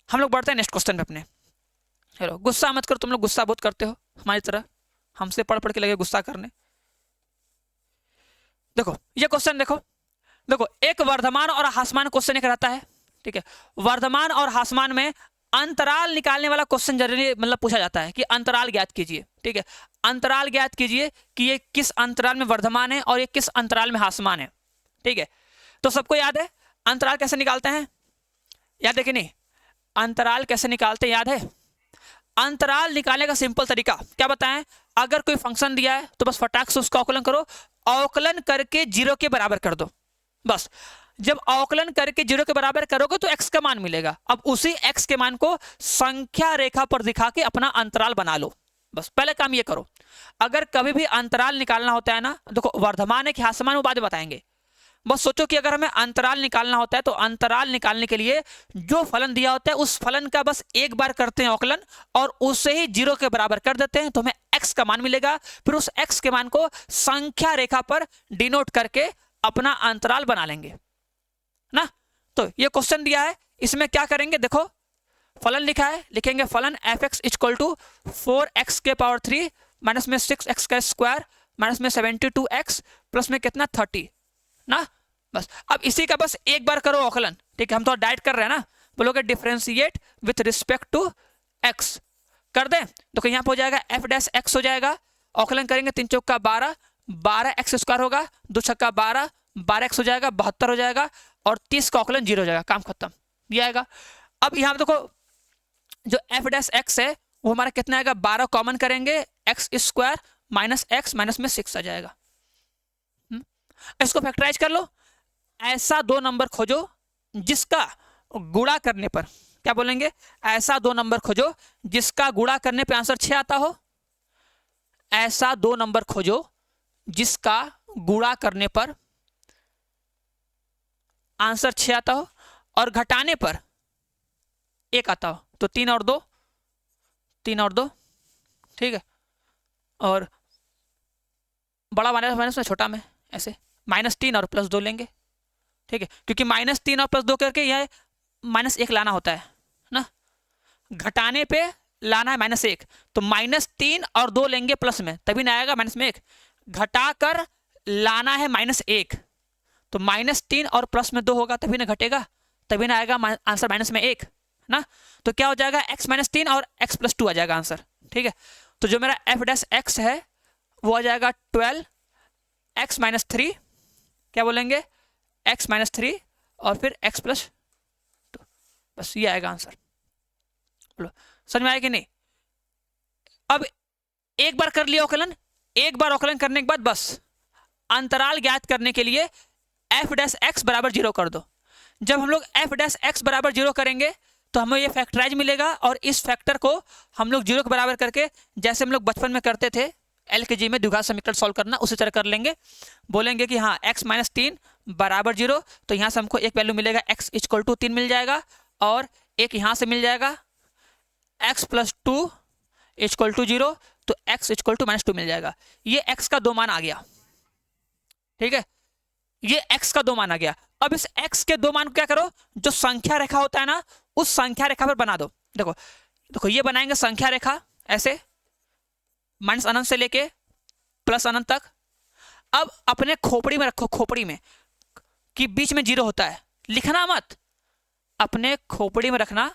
हम लोग बढ़ते हैं नेक्स्ट क्वेश्चन पे अपने। चलो गुस्सा मत करो, तुम लोग गुस्सा बहुत करते हो हमारी तरह, हमसे पढ़ पढ़ के लगे गुस्सा करने। देखो ये क्वेश्चन देखो, देखो एक वर्धमान और ह्रासमान क्वेश्चन एक रहता है, ठीक है। वर्धमान और ह्रासमान में अंतराल निकालने वाला क्वेश्चन जनरली मतलब पूछा जाता है कि अंतराल ज्ञात कीजिए, ठीक है। अंतराल ज्ञात कीजिए कि ये किस अंतराल में वर्धमान है और ये किस अंतराल में ह्रासमान है, ठीक है। तो सबको याद है अंतराल कैसे निकालते हैं? याद है कि नहीं? अंतराल कैसे निकालते हैं याद है? अंतराल निकालने का सिंपल तरीका क्या बताएं? अगर कोई फंक्शन दिया है तो बस फटाक से उसका अवकलन करो, अवकलन करके 0 के बराबर कर दो, बस। जब अवकलन करके 0 के बराबर करोगे तो x का मान मिलेगा। अब उसी x के मान को संख्या रेखा पर दिखा के अपना अंतराल बना लो, बस पहले काम ये करो। अगर कभी भी अंतराल निकालना होता है ना, देखो वर्धमान है कि ह्रासमान वो बाद में बताएंगे, बस सोचो कि अगर हमें अंतराल निकालना होता है तो अंतराल निकालने के लिए जो फलन दिया होता है उस फलन का बस एक बार करते हैं अवकलन और उसे ही 0 के बराबर कर देते हैं तो हमें x का मान मिलेगा। फिर उस x के मान को संख्या रेखा पर डिनोट करके अपना अंतराल बना लेंगे ना। तो ये क्वेश्चन दिया है, इसमें क्या करेंगे? देखो फलन लिखा है, लिखेंगे फलन f(x) = 4x के पावर 3 माइनस में 6x का स्क्वायर माइनस में 72x प्लस में कितना 30 ना, बस। अब इसी का बस एक बार करो अवकलन, ठीक है। हम तो डाइट कर रहे हैं ना, बोलोगे differentiate with respect to x कर दें तो यहाँ पे हो जाएगा f' हो जाएगा। अवकलन करेंगे 3 चौका 12, 12x² होगा, 2 छक्का 12, 12x हो जाएगा, 72 हो जाएगा और 30 का अवकलन 0 हो जाएगा, काम खत्म, ये आएगा। अब यहाँ देखो जो f' है वो हमारा कितना आएगा? 12 कॉमन करेंगे, x² माइनस x माइनस में 6 आ जाएगा। इसको फैक्टराइज कर लो। ऐसा 2 नंबर खोजो जिसका गुणा करने पर, क्या बोलेंगे? ऐसा 2 नंबर खोजो जिसका गुणा करने पे आंसर 6 आता हो। ऐसा 2 नंबर खोजो जिसका गुणा करने पर आंसर 6 आता हो और घटाने पर 1 आता हो। तो 3 और 2, 3 और 2, ठीक है। और बड़ा माइनस माइनस में छोटा में ऐसे -3 और +2 लेंगे, ठीक है। क्योंकि -3 और +2 करके यह -1 लाना होता है ना, घटाने पे लाना है -1, तो -3 और 2 लेंगे प्लस में तभी ना आएगा -1, घटा कर लाना है -1, तो -3 और प्लस में 2 होगा तभी ना घटेगा, तभी ना आएगा आंसर माइनस में 1 ना। तो क्या हो जाएगा x माइनस 3 और x प्लस 2 आ जाएगा आंसर। ठीक है, तो जो मेरा f डैश x है वो आ जाएगा 12 x माइनस 3, क्या बोलेंगे x माइनस 3 और फिर x प्लस 2, बस ये आएगा आंसर। बोलो समझ में आया कि नहीं। अब एक बार कर लिया अवकलन, एक बार अवकलन करने के बाद बस अंतराल ज्ञात करने के लिए f डैश x बराबर 0 कर दो। जब हम लोग f डैश x बराबर 0 करेंगे तो हमें ये फैक्टराइज मिलेगा, और इस फैक्टर को हम लोग 0 के बराबर करके, जैसे हम लोग बचपन में करते थे LKG में द्विघात समीकरण सॉल्व करना, उसी तरह कर लेंगे। बोलेंगे कि हाँ x माइनस 3 बराबर 0, तो यहाँ से हमको एक वैल्यू मिलेगा x इक्वल टू 3 मिल जाएगा, और एक यहाँ से मिल जाएगा x प्लस 2 इक्वल टू 0, तो x इक्वल टू माइनस 2 मिल जाएगा। ये x का 2 मान आ गया। ठीक है, ये x का 2 मान आ गया। अब इस x के 2 मान को क्या करो, जो संख्या रेखा होता है ना, उस संख्या रेखा पर बना दो। देखो देखो ये बनाएंगे संख्या रेखा ऐसे, माइनस अनंत से लेके प्लस अनंत तक। अब अपने खोपड़ी में रखो, खोपड़ी में कि बीच में 0 होता है, लिखना मत, अपने खोपड़ी में रखना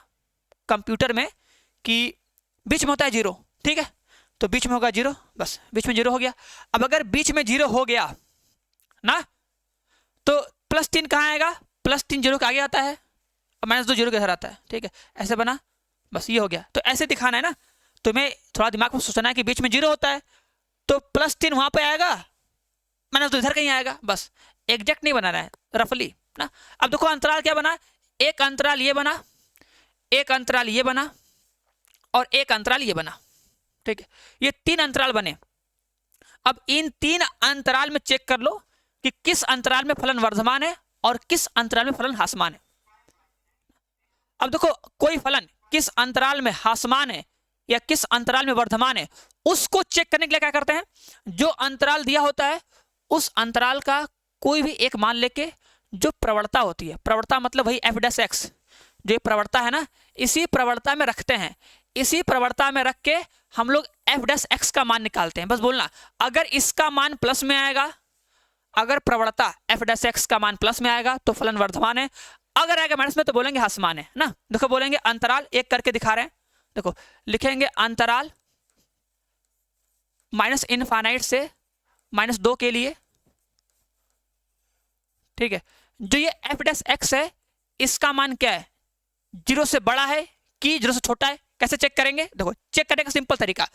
कंप्यूटर में कि बीच में होता है 0। ठीक है, तो बीच में होगा 0, बस बीच में 0 हो गया। अब अगर बीच में 0 हो गया ना, तो प्लस 3 कहाँ आएगा, प्लस 3 0 के आगे आता है, और माइनस 2 0 के इधर आता है। ठीक है, ऐसे बना, बस ये हो गया। तो ऐसे दिखाना है ना, तुम्हें थोड़ा दिमाग में सोचना है कि बीच में 0 होता है, तो प्लस 3 वहां पे आएगा, माइनस 2 इधर कहीं आएगा, बस एग्जैक्ट नहीं बनाना है, रफली ना। अब देखो अंतराल क्या बना, एक अंतराल ये बना, एक अंतराल ये बना, और एक अंतराल ये बना। ठीक है, ये 3 अंतराल बने। अब इन 3 अंतराल में चेक कर लो कि किस अंतराल में फलन वर्धमान है और किस अंतराल में फलन ह्रासमान है। अब देखो कोई फलन किस अंतराल में ह्रासमान है या किस अंतराल में वर्धमान है, उसको चेक करने के लिए क्या करते हैं, जो अंतराल दिया होता है उस अंतराल का कोई भी एक मान लेके, जो प्रवणता होती है, प्रवणता मतलब वही f डैश x, जो ये प्रवणता है ना, इसी प्रवणता में रखते हैं। इसी प्रवणता में रख के हम लोग f डैश x का मान निकालते हैं। बस बोलना, अगर इसका मान प्लस में आएगा, अगर प्रवणता f डैश x का मान प्लस में आएगा तो फलन वर्धमान है, अगर आएगा माइनस में तो बोलेंगे ह्रासमान है ना। देखो बोलेंगे अंतराल, एक करके दिखा रहे हैं, देखो लिखेंगे अंतराल माइनस इनफाइनाइट से माइनस 2 के लिए। ठीक है, जो ये f डैश x है इसका मान क्या है, 0 से बड़ा है कि 0 से छोटा है। कैसे चेक करेंगे, देखो चेक करने का सिंपल तरीका,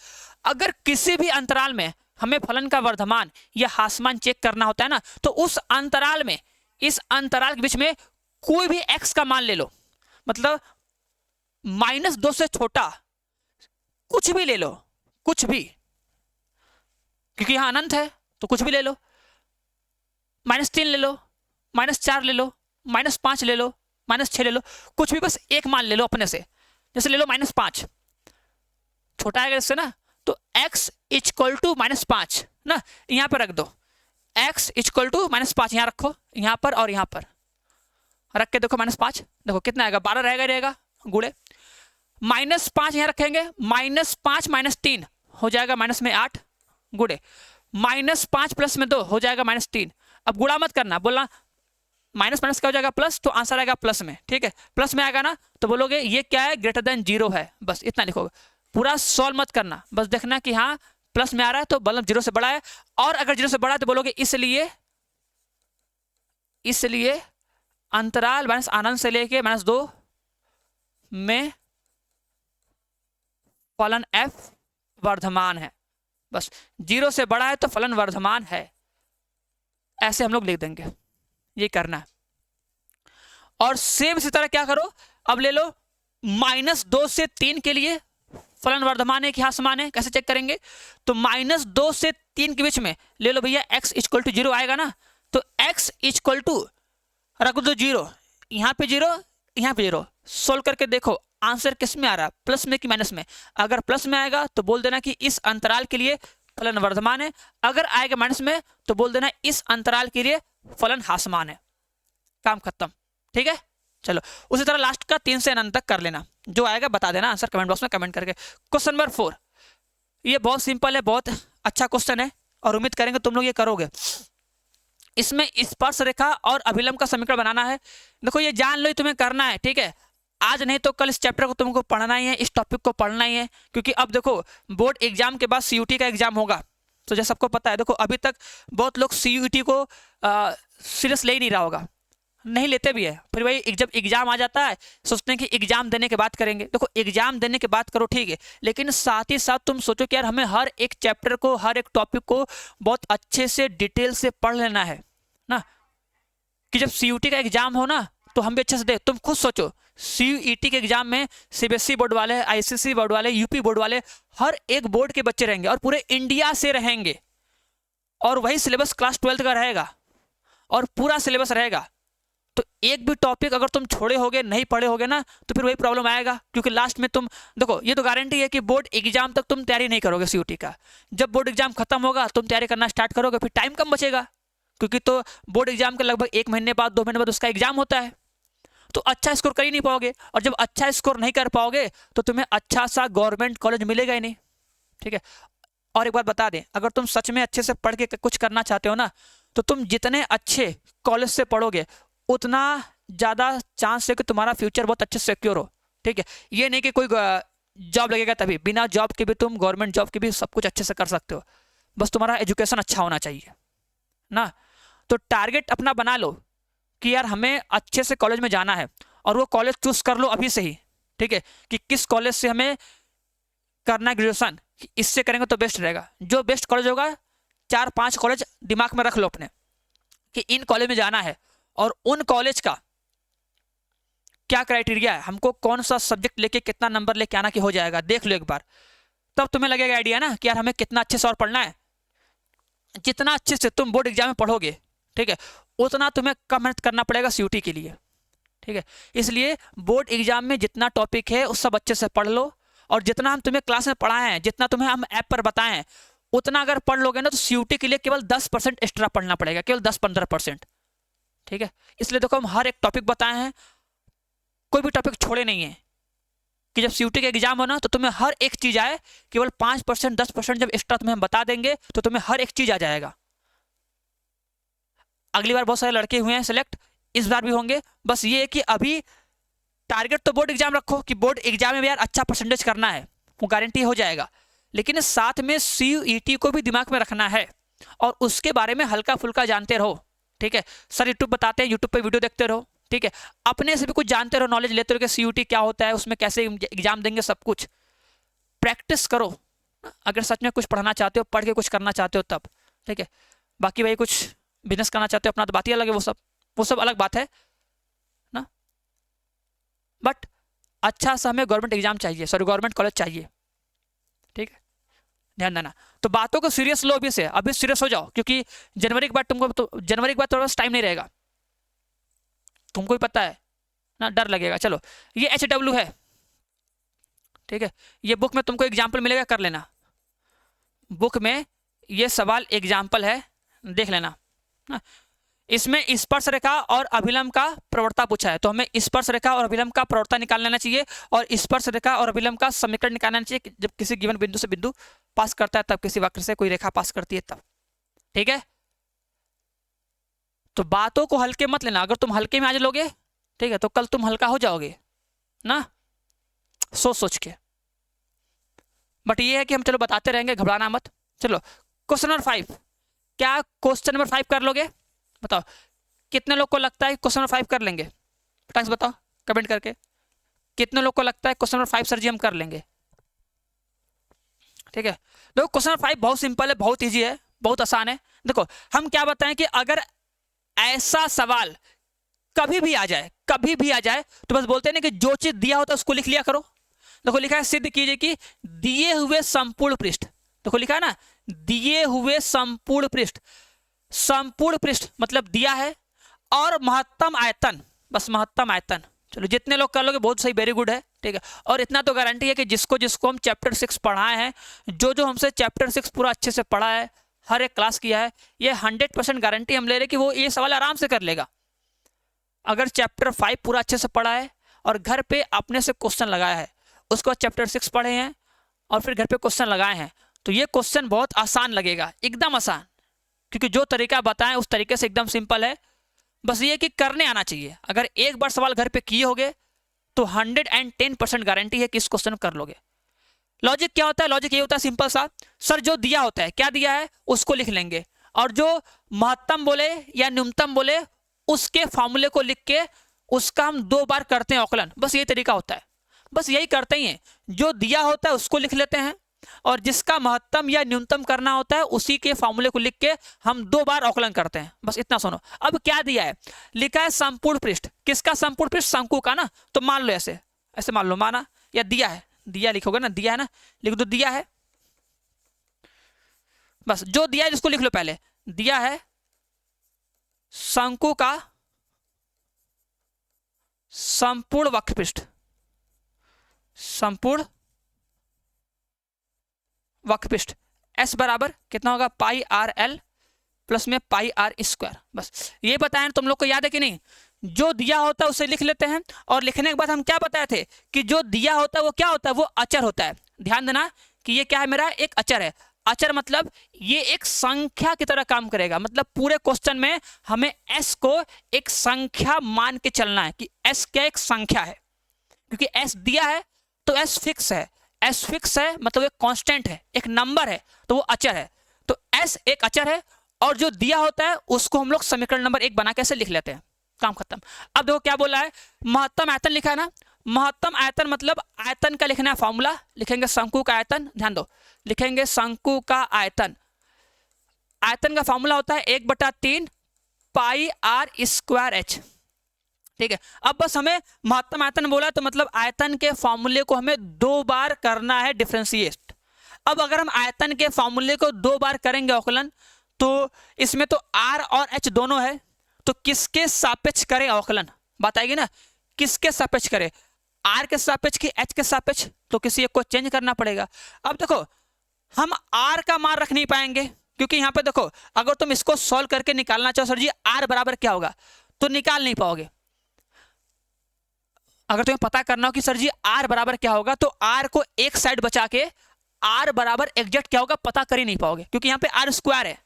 अगर किसी भी अंतराल में हमें फलन का वर्धमान या ह्रासमान चेक करना होता है ना, तो उस अंतराल में, इस अंतराल के बीच में कोई भी x का मान ले लो, मतलब माइनस 2 से छोटा कुछ भी ले लो, कुछ भी, क्योंकि यहां अनंत है तो कुछ भी ले लो, माइनस 3 ले लो, माइनस 4 ले लो, माइनस 5 ले लो, माइनस 6 ले लो, कुछ भी बस एक मान ले लो अपने से। जैसे ले लो माइनस 5, छोटा आएगा इससे ना, तो x इक्वल टू माइनस 5 ना, यहां पर रख दो, x इक्वल टू माइनस 5 यहां रखो, यहां पर और यहां पर रख के देखो माइनस 5, देखो कितना आएगा, 12 रहेगा, गुड़े माइनस 5 यहां रखेंगे, माइनस 5 माइनस 3 हो जाएगा माइनस में 8, गुड़े माइनस 5 प्लस में 2 हो जाएगा माइनस 3। अब गुणा मत करना, बोलना माइनस माइनस क्या हो जाएगा प्लस, तो आंसर आएगा प्लस में। ठीक है, प्लस में आएगा ना तो बोलोगे ये क्या है, ग्रेटर देन 0 है, बस इतना लिखोगे, पूरा सॉल्व मत करना, बस देखना कि हाँ प्लस में आ रहा है तो मतलब 0 से बड़ा है, और अगर 0 से बड़ा है तो बोलोगे इसलिए अंतराल माइनस अनंत से लेके माइनस 2 में फलन f वर्धमान है। बस 0 से बड़ा है तो फलन वर्धमान है, ऐसे हम लोग लिख देंगे, ये करना है। और सेम इसी तरह क्या करो, अब ले लो माइनस 2 से 3 के लिए फलन वर्धमान है कि ह्रासमान है, कैसे चेक करेंगे, तो माइनस 2 से 3 के बीच में ले लो भैया x इक्वल टू 0 आएगा ना, तो x इक्वल टू रख दो 0, यहाँ पे 0, यहाँ पे 0, सोल्व करके देखो आंसर किस में आ रहा है, प्लस में कि माइनस में। अगर प्लस में आएगा तो बोल देना कि इस अंतराल के लिए फलन वर्धमान है, अगर आएगा माइनस में तो बोल देना इस अंतराल के लिए फलन ह्रासमान है, काम खत्म। ठीक है, चलो उसी तरह लास्ट का 3 से अनंत तक कर लेना, जो आएगा बता देना आंसर कमेंट बॉक्स में कमेंट करके। क्वेश्चन नंबर 4, ये बहुत सिंपल है, बहुत अच्छा क्वेश्चन है और उम्मीद करेंगे तुम लोग ये करोगे। इसमें स्पर्श रेखा और अभिलंब का समीकरण बनाना है। देखो ये जान लो, तुम्हें करना है, ठीक है। आज नहीं तो कल इस चैप्टर को तुमको पढ़ना ही है, इस टॉपिक को पढ़ना ही है, क्योंकि अब देखो बोर्ड एग्जाम के बाद सीयूटी का एग्जाम होगा। तो जैसे सबको पता है, देखो अभी तक बहुत लोग सीयूटी को सीरियस ले ही नहीं रहा होगा, नहीं लेते भी है। फिर वही जब एग्जाम आ जाता है सोचते हैं कि एग्जाम देने के बाद करेंगे। देखो एग्जाम देने के बाद करो, ठीक है, लेकिन साथ ही साथ तुम सोचो कि यार हमें हर एक चैप्टर को, हर एक टॉपिक को बहुत अच्छे से डिटेल से पढ़ लेना है ना, कि जब सीयूटी का एग्जाम हो ना तो हम भी अच्छे से दे। तुम खुद सोचो, सीयूईटी के एग्जाम में सीबीएसई बोर्ड वाले, आईसीएसई बोर्ड वाले, यूपी बोर्ड वाले, हर एक बोर्ड के बच्चे रहेंगे और पूरे इंडिया से रहेंगे, और वही सिलेबस क्लास 12 का रहेगा और पूरा सिलेबस रहेगा। तो एक भी टॉपिक अगर तुम छोड़े होगे, नहीं पढ़े होगे ना, तो फिर वही प्रॉब्लम आएगा, क्योंकि लास्ट में तुम देखो, ये तो गारंटी है कि बोर्ड एग्जाम तक तुम तैयारी नहीं करोगे सीयूटी का। जब बोर्ड एग्जाम खत्म होगा तुम तैयारी करना स्टार्ट करोगे, फिर टाइम कम बचेगा, क्योंकि तो बोर्ड एग्जाम के लगभग 1 महीने बाद, 2 महीने बाद उसका एग्जाम होता है। तो अच्छा स्कोर कर ही नहीं पाओगे, और जब अच्छा स्कोर नहीं कर पाओगे तो तुम्हें अच्छा सा गवर्नमेंट कॉलेज मिलेगा ही नहीं, ठीक है। और एक बात बता दें, अगर तुम सच में अच्छे से पढ़ के कुछ करना चाहते हो ना, तो तुम जितने अच्छे कॉलेज से पढ़ोगे उतना ज़्यादा चांस है कि तुम्हारा फ्यूचर बहुत अच्छे से सिक्योर हो, ठीक है। ये नहीं कि कोई जॉब लगेगा तभी, बिना जॉब के भी तुम गवर्नमेंट जॉब के भी सब कुछ अच्छे से कर सकते हो, बस तुम्हारा एजुकेशन अच्छा होना चाहिए ना। तो टारगेट अपना बना लो कि यार हमें अच्छे से कॉलेज में जाना है, और वो कॉलेज चूज कर लो अभी से ही, ठीक है, कि किस कॉलेज से हमें करना है ग्रेजुएशन, इससे करेंगे तो बेस्ट रहेगा। जो बेस्ट कॉलेज होगा, 4-5 कॉलेज दिमाग में रख लो अपने कि इन कॉलेज में जाना है, और उन कॉलेज का क्या क्राइटेरिया है, हमको कौन सा सब्जेक्ट लेके कितना नंबर लेके आना कि हो जाएगा, देख लो एक बार, तब तुम्हें लगेगा आइडिया ना कि यार हमें कितना अच्छे से और पढ़ना है। जितना अच्छे से तुम बोर्ड एग्जाम में पढ़ोगे, ठीक है, उतना तुम्हें कम मेहनत करना पड़ेगा सीयूटी के लिए, ठीक है। इसलिए बोर्ड एग्जाम में जितना टॉपिक है उस सब अच्छे से पढ़ लो, और जितना हम तुम्हें क्लास में पढ़ाए हैं, जितना तुम्हें हम ऐप पर बताए हैं, उतना अगर पढ़ लोगे ना तो सीयूटी के लिए केवल 10% एक्स्ट्रा पढ़ना पड़ेगा, केवल 10-15%, ठीक है। इसलिए देखो हम हर एक टॉपिक बताए हैं, कोई भी टॉपिक छोड़े नहीं है, कि जब सीयूटी का एग्जाम हो ना तो तुम्हें हर एक चीज आए, केवल 5% 10% जब एक्स्ट्रा तुम्हें हम बता देंगे तो तुम्हें हर एक चीज आ जाएगा। अगली बार बहुत सारे लड़के हुए हैं सिलेक्ट, इस बार भी होंगे। बस ये है कि अभी टारगेट तो बोर्ड एग्जाम रखो कि बोर्ड एग्जाम में भी यार अच्छा परसेंटेज करना है, वो गारंटी हो जाएगा, लेकिन साथ में सीयूईटी को भी दिमाग में रखना है और उसके बारे में हल्का फुल्का जानते रहो, ठीक है। सर यूट्यूब बताते हैं, यूट्यूब पे वीडियो देखते रहो, ठीक है। अपने से भी कुछ जानते रहो, नॉलेज लेते रहो कि सीयूटी क्या होता है, उसमें कैसे एग्जाम देंगे, सब कुछ प्रैक्टिस करो। अगर सच में कुछ पढ़ना चाहते हो, पढ़ के कुछ करना चाहते हो तब, ठीक है। बाकी भाई कुछ बिजनेस करना चाहते हो अपना तो बात ही अलग है, वो सब अलग बात है ना। बट अच्छा सा हमें गवर्नमेंट एग्जाम चाहिए, सॉरी गवर्नमेंट कॉलेज चाहिए, ठीक है, ध्यान देना। तो बातों को सीरियस लो, अभी सीरियस हो जाओ, क्योंकि जनवरी के बाद तुमको तो जनवरी के बाद थोड़ा टाइम नहीं रहेगा, तुमको भी पता है ना, डर लगेगा। चलो ये HW है, ठीक है, ये बुक में तुमको एग्जाम्पल मिलेगा, कर लेना। बुक में ये सवाल एग्जाम्पल है, देख लेना ना। इसमें स्पर्श रेखा और अभिलंब का प्रवणता पूछा है, तो हमें स्पर्श रेखा और अभिलंब का प्रवणता निकाल लेना चाहिए, और स्पर्श रेखा और अभिलंब का समीकरण निकालना चाहिए। जब किसी गिवन बिंदु से बिंदु पास करता है, तब किसी वक्र से कोई रेखा पास करती है तब, ठीक है। तो बातों को हल्के मत लेना, अगर तुम हल्के में आज लोगे, ठीक है, तो कल तुम हल्का हो जाओगे ना, सोच सोच के। बट ये है कि हम चलो बताते रहेंगे, घबराना मत। चलो क्वेश्चन नंबर 5, क्या क्वेश्चन नंबर 5 कर लोगे? बताओ कितने लोग को लगता है क्वेश्चन नंबर 5 कर लेंगे? फटाक से बताओ कमेंट करके, कितने लोग को लगता है क्वेश्चन नंबर 5 सर जी हम कर लेंगे? ठीक है, देखो क्वेश्चन नंबर 5 बहुत सिंपल है, बहुत ईजी है, बहुत आसान है। देखो हम क्या बताएं कि अगर ऐसा सवाल कभी भी आ जाए, कभी भी आ जाए, तो बस बोलते हैं ना कि जो चीज दिया होता है उसको लिख लिया करो। देखो लिखा है सिद्ध कीजिए कि दिए हुए संपूर्ण पृष्ठ, देखो लिखा है ना दिए हुए संपूर्ण पृष्ठ, संपूर्ण पृष्ठ मतलब दिया है, और महत्तम आयतन, बस महत्तम आयतन। चलो जितने लोग कर लोगे बहुत सही, वेरी गुड है, ठीक है। और इतना तो गारंटी है कि जिसको जिसको हम चैप्टर 6 पढ़ाए हैं, जो जो हमसे चैप्टर 6 पूरा अच्छे से पढ़ा है, हर एक क्लास किया है, ये 100% गारंटी हम ले रहे कि वो ये सवाल आराम से कर लेगा। अगर चैप्टर 5 पूरा अच्छे से पढ़ा है और घर पे अपने से क्वेश्चन लगाया है, उसके बाद चैप्टर 6 पढ़े हैं और फिर घर पे क्वेश्चन लगाए हैं, तो ये क्वेश्चन बहुत आसान लगेगा, एकदम आसान, क्योंकि जो तरीका बताएं उस तरीके से एकदम सिंपल है, बस ये कि करने आना चाहिए। अगर एक बार सवाल घर पे किए होगे तो 110% गारंटी है कि इस क्वेश्चन कर लोगे। लॉजिक क्या होता है? लॉजिक ये होता है सिंपल सा, सर जो दिया होता है, क्या दिया है उसको लिख लेंगे, और जो महत्तम बोले या न्यूनतम बोले उसके फॉर्मूले को लिख के उसका हम 2 बार करते हैं औकलन। बस ये तरीका होता है, बस यही करते ही हैं। जो दिया होता है उसको लिख लेते हैं, और जिसका महत्तम या न्यूनतम करना होता है उसी के फॉर्मूले को लिख के हम 2 बार औकलन करते हैं। बस इतना सुनो। अब क्या दिया है? लिखा है संपूर्ण पृष्ठ। किसका संपूर्ण पृष्ठ? शंकु का ना। तो मान लो ऐसे, ऐसे मान लो, माना या दिया है, दिया लिखोगे ना, दिया है ना, लिख दो दिया है। बस जो दिया है जिसको लिख लो पहले, दिया है शंकु का संपूर्ण वक्रपृष्ठ, संपूर्ण वक्रपृष्ठ S बराबर कितना होगा? पाई आर एल प्लस में पाई आर स्क्वायर। बस ये बताया तुम लोग को, याद है कि नहीं? जो दिया होता है उसे लिख लेते हैं, और लिखने के बाद हम क्या बताए थे कि जो दिया होता है वो क्या होता है? वो अचर होता है। ध्यान देना कि ये क्या है, मेरा एक अचर है। अचर मतलब ये एक संख्या की तरह काम करेगा। मतलब पूरे क्वेश्चन में हमें S को एक संख्या मान के चलना है कि S क्या एक संख्या है, क्योंकि S दिया है तो S फिक्स है। S फिक्स है मतलब एक कांस्टेंट है, एक नंबर है, तो वो अचर है। तो S एक अचर है, और जो दिया होता है उसको हम लोग समीकरण नंबर 1 बना के ऐसे लिख लेते हैं, काम खत्म। अब देखो क्या बोला है, महत्तम आयतन लिखा है ना। महत्तम आयतन मतलब आयतन का लिखना है, फॉर्मूला लिखेंगे शंकु का आयतन। ध्यान दो, लिखेंगे शंकु का आयतन। आयतन का फॉर्मूला होता है 1/3 पाई आर स्क्वायर एच। ठीक है, अब बस हमें महत्तम आयतन बोला तो मतलब आयतन के फॉर्मूले को हमें 2 बार करना है डिफरेंशिएट। अब अगर हम आयतन के फॉर्मूले को 2 बार करेंगे औकलन, तो इसमें तो R और H दोनों है, तो किसके सापेक्ष करें औकलन? बताएगी ना, किसके सापेक्ष करें? R के सापेक्ष की H के सापेक्ष? तो किसी एक को चेंज करना पड़ेगा। अब देखो हम R का मान रख नहीं पाएंगे, क्योंकि यहाँ पे देखो अगर तुम इसको सॉल्व करके निकालना चाहो सर जी R बराबर क्या होगा, तो निकाल नहीं पाओगे। अगर तुम्हें पता करना हो कि सर जी R बराबर क्या होगा, तो R को एक साइड बचा के R बराबर एग्जैक्ट क्या होगा पता कर ही नहीं पाओगे, क्योंकि यहाँ पे R स्क्वायर है।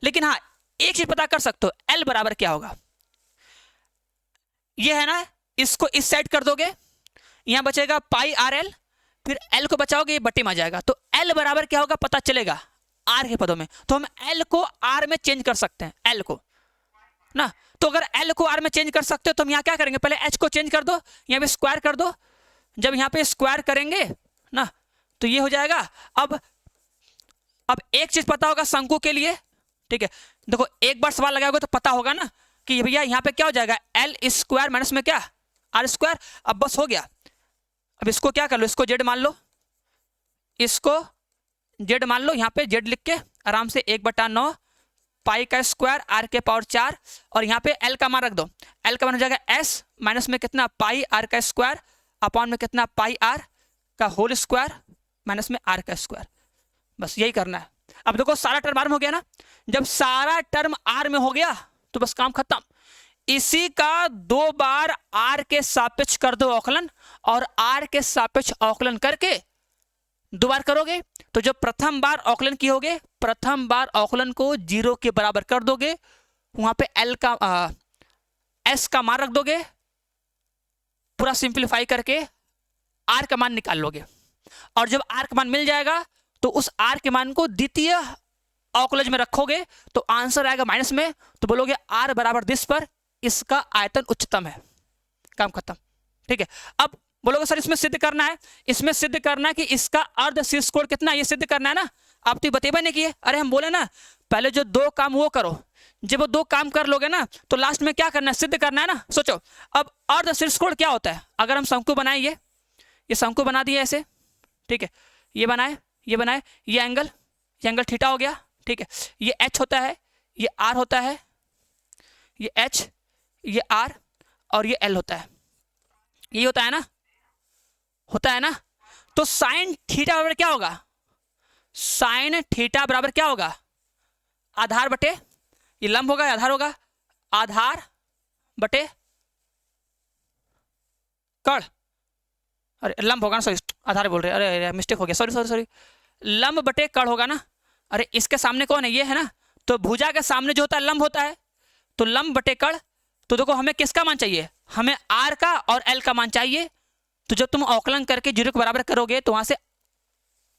लेकिन हाँ, एक चीज पता कर सकते हो, L बराबर क्या होगा। ये है ना, इसको इस साइड कर दोगे, यहां बचेगा पाई आर एल, फिर L को बचाओगे, ये बट्टी में आ जाएगा। तो L बराबर क्या होगा पता चलेगा R के पदों में। तो हम L को R में चेंज कर सकते हैं, L को ना। तो अगर L को R में चेंज कर सकते हो तो हम यहाँ क्या करेंगे, पहले H को चेंज कर दो, यहाँ पे स्क्वायर कर दो। जब यहाँ पे स्क्वायर करेंगे ना तो ये हो जाएगा। अब एक चीज पता होगा शंकु के लिए, ठीक है, देखो एक बार सवाल लगाओगे तो पता होगा ना कि भैया यहाँ पे क्या हो जाएगा, L स्क्वायर माइनस में क्या R स्क्वायर। अब बस हो गया। अब इसको क्या कर लो, इसको Z मान लो, इसको Z मान लो, यहाँ पे Z लिख के आराम से 1/9 पाई का स्क्वायर R के पावर 4, और यहाँ पे L का मान रख दो। L का मान हो जाएगा S माइनस में कितना पाई R का स्क्वायर अपॉन में कितना पाई R का होल स्क्वायर माइनस में R का स्क्वायर। बस यही करना है। अब देखो सारा टर्म R में हो गया ना, जब सारा टर्म R में हो गया तो बस काम खत्म। इसी का 2 बार R के सापेक्ष कर दो औकलन, और R के सापेक्ष औकलन करके 2 बार करोगे तो जब प्रथम बार औकलन की होगे, प्रथम बार औकलन को 0 के बराबर कर दोगे, वहां पे S का मान रख दोगे, पूरा सिंप्लीफाई करके R का मान निकाल लोगे, और जब R का मान मिल जाएगा तो उस R के मान को द्वितीय अवकलज में रखोगे तो आंसर आएगा माइनस में, तो बोलोगे R बराबर दिस पर इसका आयतन उच्चतम है, काम खत्म। ठीक है, अब बोलोगे सर इसमें सिद्ध करना है, इसमें सिद्ध करना है कि इसका अर्ध शीर्ष कोण कितना, ये सिद्ध करना है ना। आप तो बतेबा नहीं किए। अरे हम बोले ना पहले जो 2 काम वो करो, जब वो 2 काम कर लोगे ना तो लास्ट में क्या करना है, सिद्ध करना है ना। सोचो अब अर्ध शीर्ष कोण क्या होता है। अगर हम शंकु बनाए, ये शंकु बना दिए ऐसे, ठीक है, ये बनाए, ये बनाए, ये एंगल थीटा हो गया, ठीक है, ये H होता है, ये R होता है, ये H, ये R और ये L होता है, ये होता है ना, होता है ना। तो साइन थीटा बराबर क्या होगा, साइन थीटा बराबर क्या होगा, आधार बटे, ये लंब होगा, आधार होगा, आधार बटे कण, अरे लंब होगा ना, सॉरी आधार बोल रहे, अरे मिस्टेक हो गया, सॉरी, लंब बटे कण होगा ना। अरे इसके सामने कौन है, ये है ना, तो भुजा के सामने जो होता है लंब होता है, तो लंब बटे कड़। तो देखो हमें किसका मान चाहिए, हमें आर का और एल का मान चाहिए। तो जब तुम अवकलन करके 0 के बराबर करोगे तो वहां से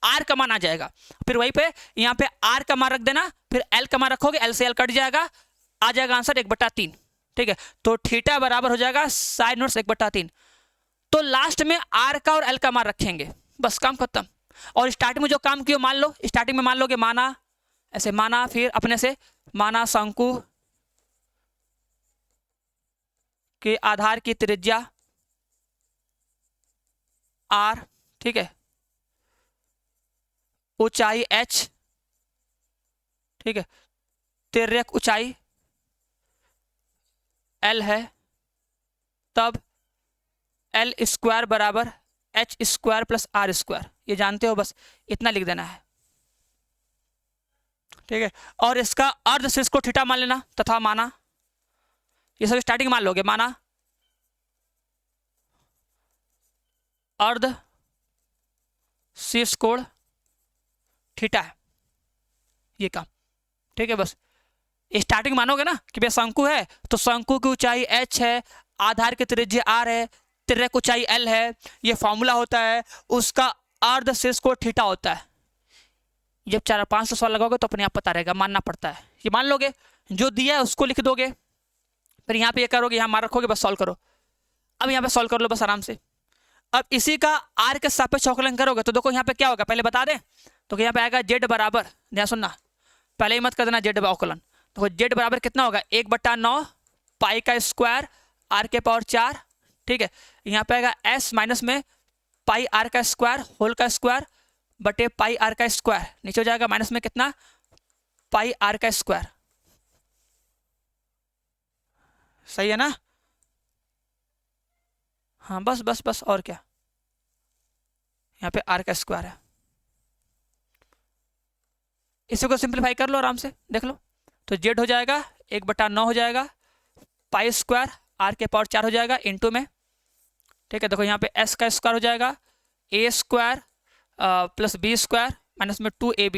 आर का मान आ जाएगा, फिर वहीं पे यहाँ पे आर का मान रख देना, फिर एल का मान रखोगे, एल से एल कट जाएगा, आ जाएगा आंसर 1/3। ठीक है, तो थीटा बराबर हो जाएगा साइन इनवर्स 1/3। तो लास्ट में आर का और एल का मान रखेंगे, बस काम खत्म। और स्टार्टिंग में जो काम किया मान लो, स्टार्टिंग में मान लोगे माना, ऐसे माना, फिर अपने से माना शंकु के आधार की त्रिज्या आर, ठीक है, ऊंचाई h, ठीक है, तिर्यक ऊंचाई l है, तब l स्क्वायर बराबर h square plus r square, ये जानते हो, बस इतना लिख देना है। ठीक है, और इसका अर्ध शीर्ष को थीटा मान लेना, तथा माना, ये सब स्टार्टिंग मान लोगे, माना अर्ध शीर्ष कोण थीटा है, ये काम। ठीक है, बस स्टार्टिंग मानोगे ना कि भाई शंकु है, तो शंकु की ऊंचाई h है, आधार की त्रिज्या r है, तिर्यक ऊंचाई l है, ये फॉर्मूला होता है, उसका अर्ध शीर्ष कोण थीटा होता है। जब 4-5 सवाल लगाओगे तो अपने आप पता रहेगा, मानना पड़ता है। ये मान लोगे, जो दिया है उसको लिख दोगे, फिर यहाँ पे ये करोगे, यहाँ मान रखोगे, बस सॉल्व करो। अब यहाँ पे सॉल्व कर लो बस आराम से। अब इसी का आर के सापेक्ष अवकलन करोगे तो देखो यहाँ पे क्या होगा, पहले बता दें तो यहाँ पे आएगा जेड बराबर, ध्यान सुनना, पहले ही मत कर देना जेड अवकलन। तो जेड बराबर कितना होगा, 1/9 पाई का स्क्वायर आर के पावर 4। ठीक है, यहाँ पे आएगा एस माइनस में पाई आर का स्क्वायर होल का स्क्वायर बटे पाई आर का स्क्वायर, नीचे हो जाएगा माइनस में कितना, पाई आर का स्क्वायर। सही है ना, हाँ बस बस बस, और क्या, यहाँ पे आर का स्क्वायर है। इसी को सिंप्लीफाई कर लो आराम से, देख लो, तो जेड हो जाएगा 1/9 हो जाएगा, पाई स्क्वायर आर के पावर 4 हो जाएगा इनटू में। ठीक है, देखो यहाँ पे एस का स्क्वायर हो जाएगा, a square plus b square minus में 2ab,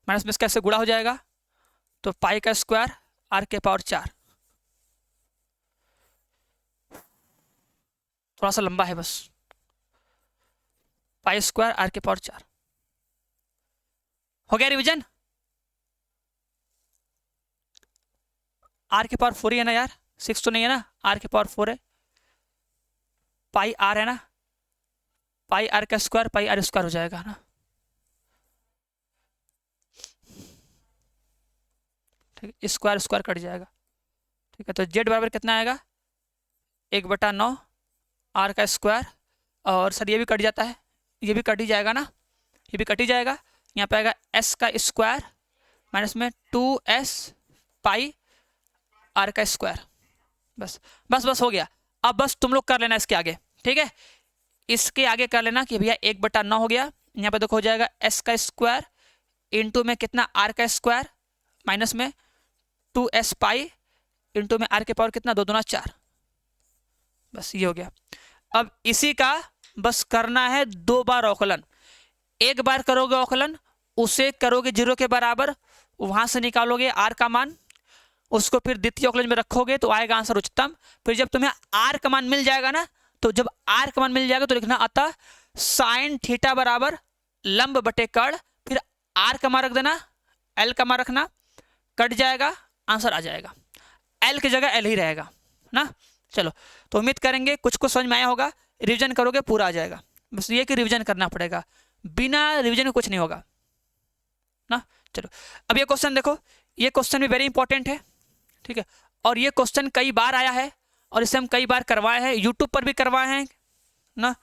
माइनस में इसका ऐसे गुणा हो जाएगा, तो पाई का स्क्वायर आर के पावर 4, थोड़ा सा लंबा है बस, पाई स्क्वायर आर के पावर 4 हो गया। रिवीजन, आर के पावर 4 ही है ना यार, 6 तो नहीं है ना, आर के पावर 4 है, पाई आर है ना, पाई आर का स्क्वायर पाई आर स्क्वायर हो जाएगा ना। ठीक है, स्क्वायर स्क्वायर कट जाएगा। ठीक है, तो जेड बराबर कितना आएगा, 1/9 आर का स्क्वायर, और सर ये भी कट जाता है, ये भी कट ही जाएगा ना, ये भी कट ही जाएगा। यहाँ पे आएगा एस का स्क्वायर माइनस में 2s पाई आर का स्क्वायर, बस बस बस हो गया। अब बस तुम लोग कर लेना इसके आगे, ठीक है, इसके आगे कर लेना कि भैया 1/9 हो गया, यहाँ पे देखो हो जाएगा एस का स्क्वायर इंटू में कितना आर का स्क्वायर माइनस में 2s पाई इंटू में आर के पावर कितना 2 दूना 4, बस ये हो गया। अब इसी का बस करना है 2 बार अवकलन, एक बार करोगे अवकलन, उसे करोगे 0 के बराबर, वहां से निकालोगे आर का मान, उसको फिर द्वितीय अवकलन में रखोगे तो आएगा आंसर उच्चतम। फिर जब तुम्हें आर का मान मिल जाएगा ना, तो जब आर का मान मिल जाएगा तो लिखना अतः साइन थीटा बराबर लंब बटे कड़, फिर आर का मान रख देना, एल का मान रखना, कट जाएगा, आंसर आ जाएगा, एल की जगह एल ही रहेगा ना। चलो, तो उम्मीद करेंगे कुछ कुछ समझ में आया होगा, रिवीजन करोगे पूरा आ जाएगा, बस ये कि रिवीजन करना पड़ेगा, बिना रिवीजन के कुछ नहीं होगा ना। चलो, अब ये क्वेश्चन देखो, ये क्वेश्चन भी वेरी इंपॉर्टेंट है, ठीक है, और ये क्वेश्चन कई बार आया है और इसे हम कई बार करवाए हैं, यूट्यूब पर भी करवाए हैं ना,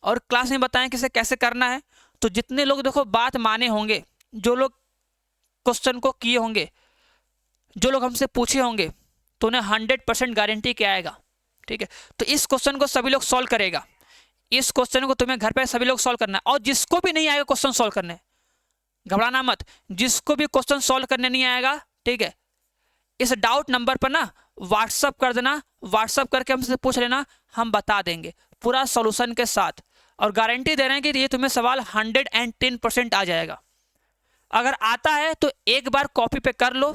और क्लास में बताएं कि इसे कैसे करना है। तो जितने लोग देखो बात माने होंगे, जो लोग क्वेश्चन को किए होंगे, जो लोग हमसे पूछे होंगे, तो उन्हें 100% गारंटी क्या आएगा। ठीक है, तो इस क्वेश्चन को सभी लोग सॉल्व करेगा, इस क्वेश्चन को तुम्हें घर पे सभी लोग सॉल्व करना है, और जिसको भी नहीं आएगा क्वेश्चन सॉल्व करने, घबराना मत, जिसको भी क्वेश्चन सॉल्व करने नहीं आएगा, ठीक है, इस डाउट नंबर पर ना व्हाट्सअप कर देना, व्हाट्सअप करके हमसे पूछ लेना, हम बता देंगे पूरा सॉल्यूशन के साथ, और गारंटी दे रहे हैं कि ये तुम्हें सवाल 110% आ जाएगा। अगर आता है तो एक बार कॉपी पे कर लो,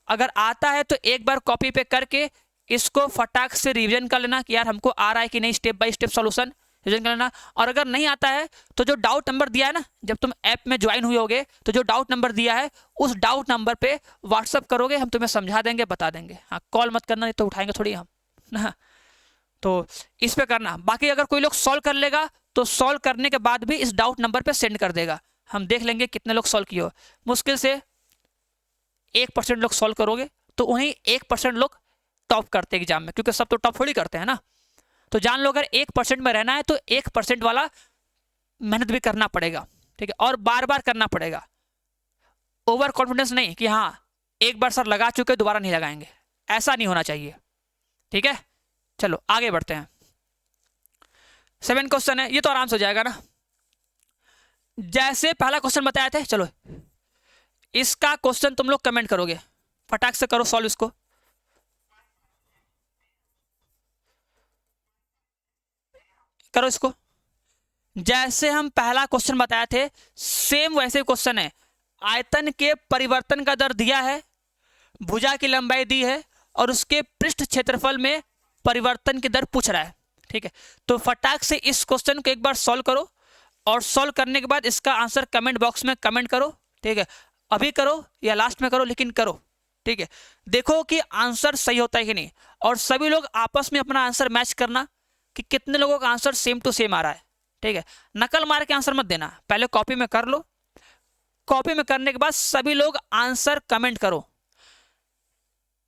अगर आता है तो एक बार कॉपी पे करके इसको फटाक से रिवीजन कर लेना कि यार हमको आ रहा है कि नहीं, step by step solution revision कर लेना। और अगर नहीं आता है तो जो डाउट नंबर दिया है ना, जब तुम ऐप में ज्वाइन हुए होगे तो जो डाउट नंबर दिया है उस डाउट नंबर पे व्हाट्सअप करोगे, हम तुम्हें समझा देंगे, बता देंगे। हाँ, कॉल मत करना, नहीं तो उठाएंगे थोड़ी हम ना। तो इस पे करना। बाकी अगर कोई लोग सॉल्व कर लेगा तो सॉल्व करने के बाद भी इस डाउट नंबर पे सेंड कर देगा, हम देख लेंगे कितने लोग सॉल्व किए हो। मुश्किल से 1% लोग सॉल्व करोगे तो उन्हीं 1% लोग टॉप करते हैं एग्जाम में, क्योंकि सब तो टॉप थोड़ी करते हैं ना। तो जान लो अगर 1% में रहना है तो 1% वाला मेहनत भी करना पड़ेगा, ठीक है, और बार बार करना पड़ेगा। ओवर कॉन्फिडेंस नहीं कि हाँ एक बार सर लगा चुके दोबारा नहीं लगाएंगे, ऐसा नहीं होना चाहिए, ठीक है। चलो आगे बढ़ते हैं। 7 क्वेश्चन है, ये तो आराम से हो जाएगा ना। जैसे पहला क्वेश्चन बताए थे, चलो इसका क्वेश्चन तुम लोग कमेंट करोगे, फटाक से करो सॉल्व इसको। करो इसको। जैसे हम पहला क्वेश्चन बताए थे सेम वैसे क्वेश्चन है। आयतन के परिवर्तन का दर दिया है, भुजा की लंबाई दी है और उसके पृष्ठ क्षेत्रफल में परिवर्तन की दर पूछ रहा है, ठीक है। तो फटाक से इस क्वेश्चन को एक बार सॉल्व करो और सॉल्व करने के बाद इसका आंसर कमेंट बॉक्स में कमेंट करो, ठीक है। अभी करो या लास्ट में करो, लेकिन करो, ठीक है। देखो कि आंसर सही होता है कि नहीं, और सभी लोग आपस में अपना आंसर मैच करना कि कितने लोगों का आंसर सेम टू सेम आ रहा है, ठीक है। नकल मार के आंसर मत देना, पहले कॉपी में कर लो, कॉपी में करने के बाद सभी लोग आंसर कमेंट करो।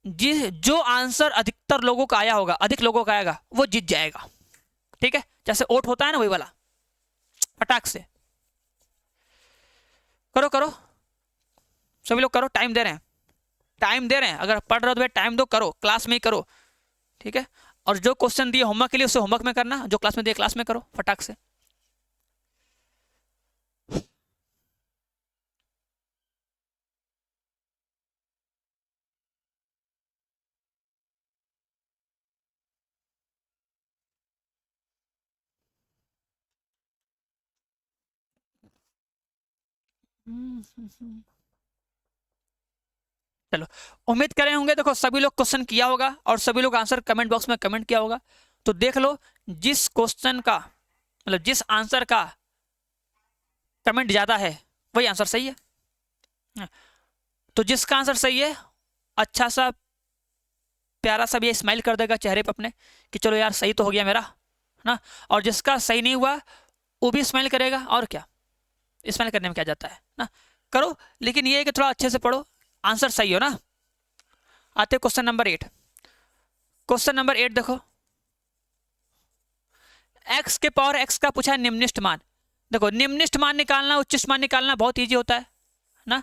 जो आंसर अधिकतर लोगों का आया होगा, अधिक लोगों का आएगा, वो जीत जाएगा, ठीक है। जैसे वोट होता है ना, वही वाला। फटाक से करो करो, सभी लोग करो, टाइम दे रहे हैं, टाइम दे रहे हैं। अगर पढ़ रहे हो तो टाइम दो, करो, क्लास में ही करो, ठीक है। और जो क्वेश्चन दिए होमवर्क के लिए उसे होमवर्क में करना, जो क्लास में दिए क्लास में करो, फटाक से। चलो, उम्मीद करें होंगे, देखो सभी लोग क्वेश्चन किया होगा और सभी लोग आंसर कमेंट बॉक्स में कमेंट किया होगा। तो देख लो जिस क्वेश्चन का मतलब जिस आंसर का कमेंट ज्यादा है वही आंसर सही है। तो जिसका आंसर सही है अच्छा सा प्यारा सा भी स्माइल कर देगा चेहरे पे अपने कि चलो यार सही तो हो गया मेरा ना। और जिसका सही नहीं हुआ वो भी स्माइल करेगा, और क्या, स्माइल करने में क्या जाता है ना। करो, लेकिन ये है कि थोड़ा अच्छे से पढ़ो, आंसर सही हो ना। आते क्वेश्चन नंबर 8। क्वेश्चन नंबर 8 देखो, x के पावर x का पूछा है निम्नलिखित मान। देखो निम्नलिखित मान निकालना उच्चिष्ट मान निकालना बहुत इजी होता है ना।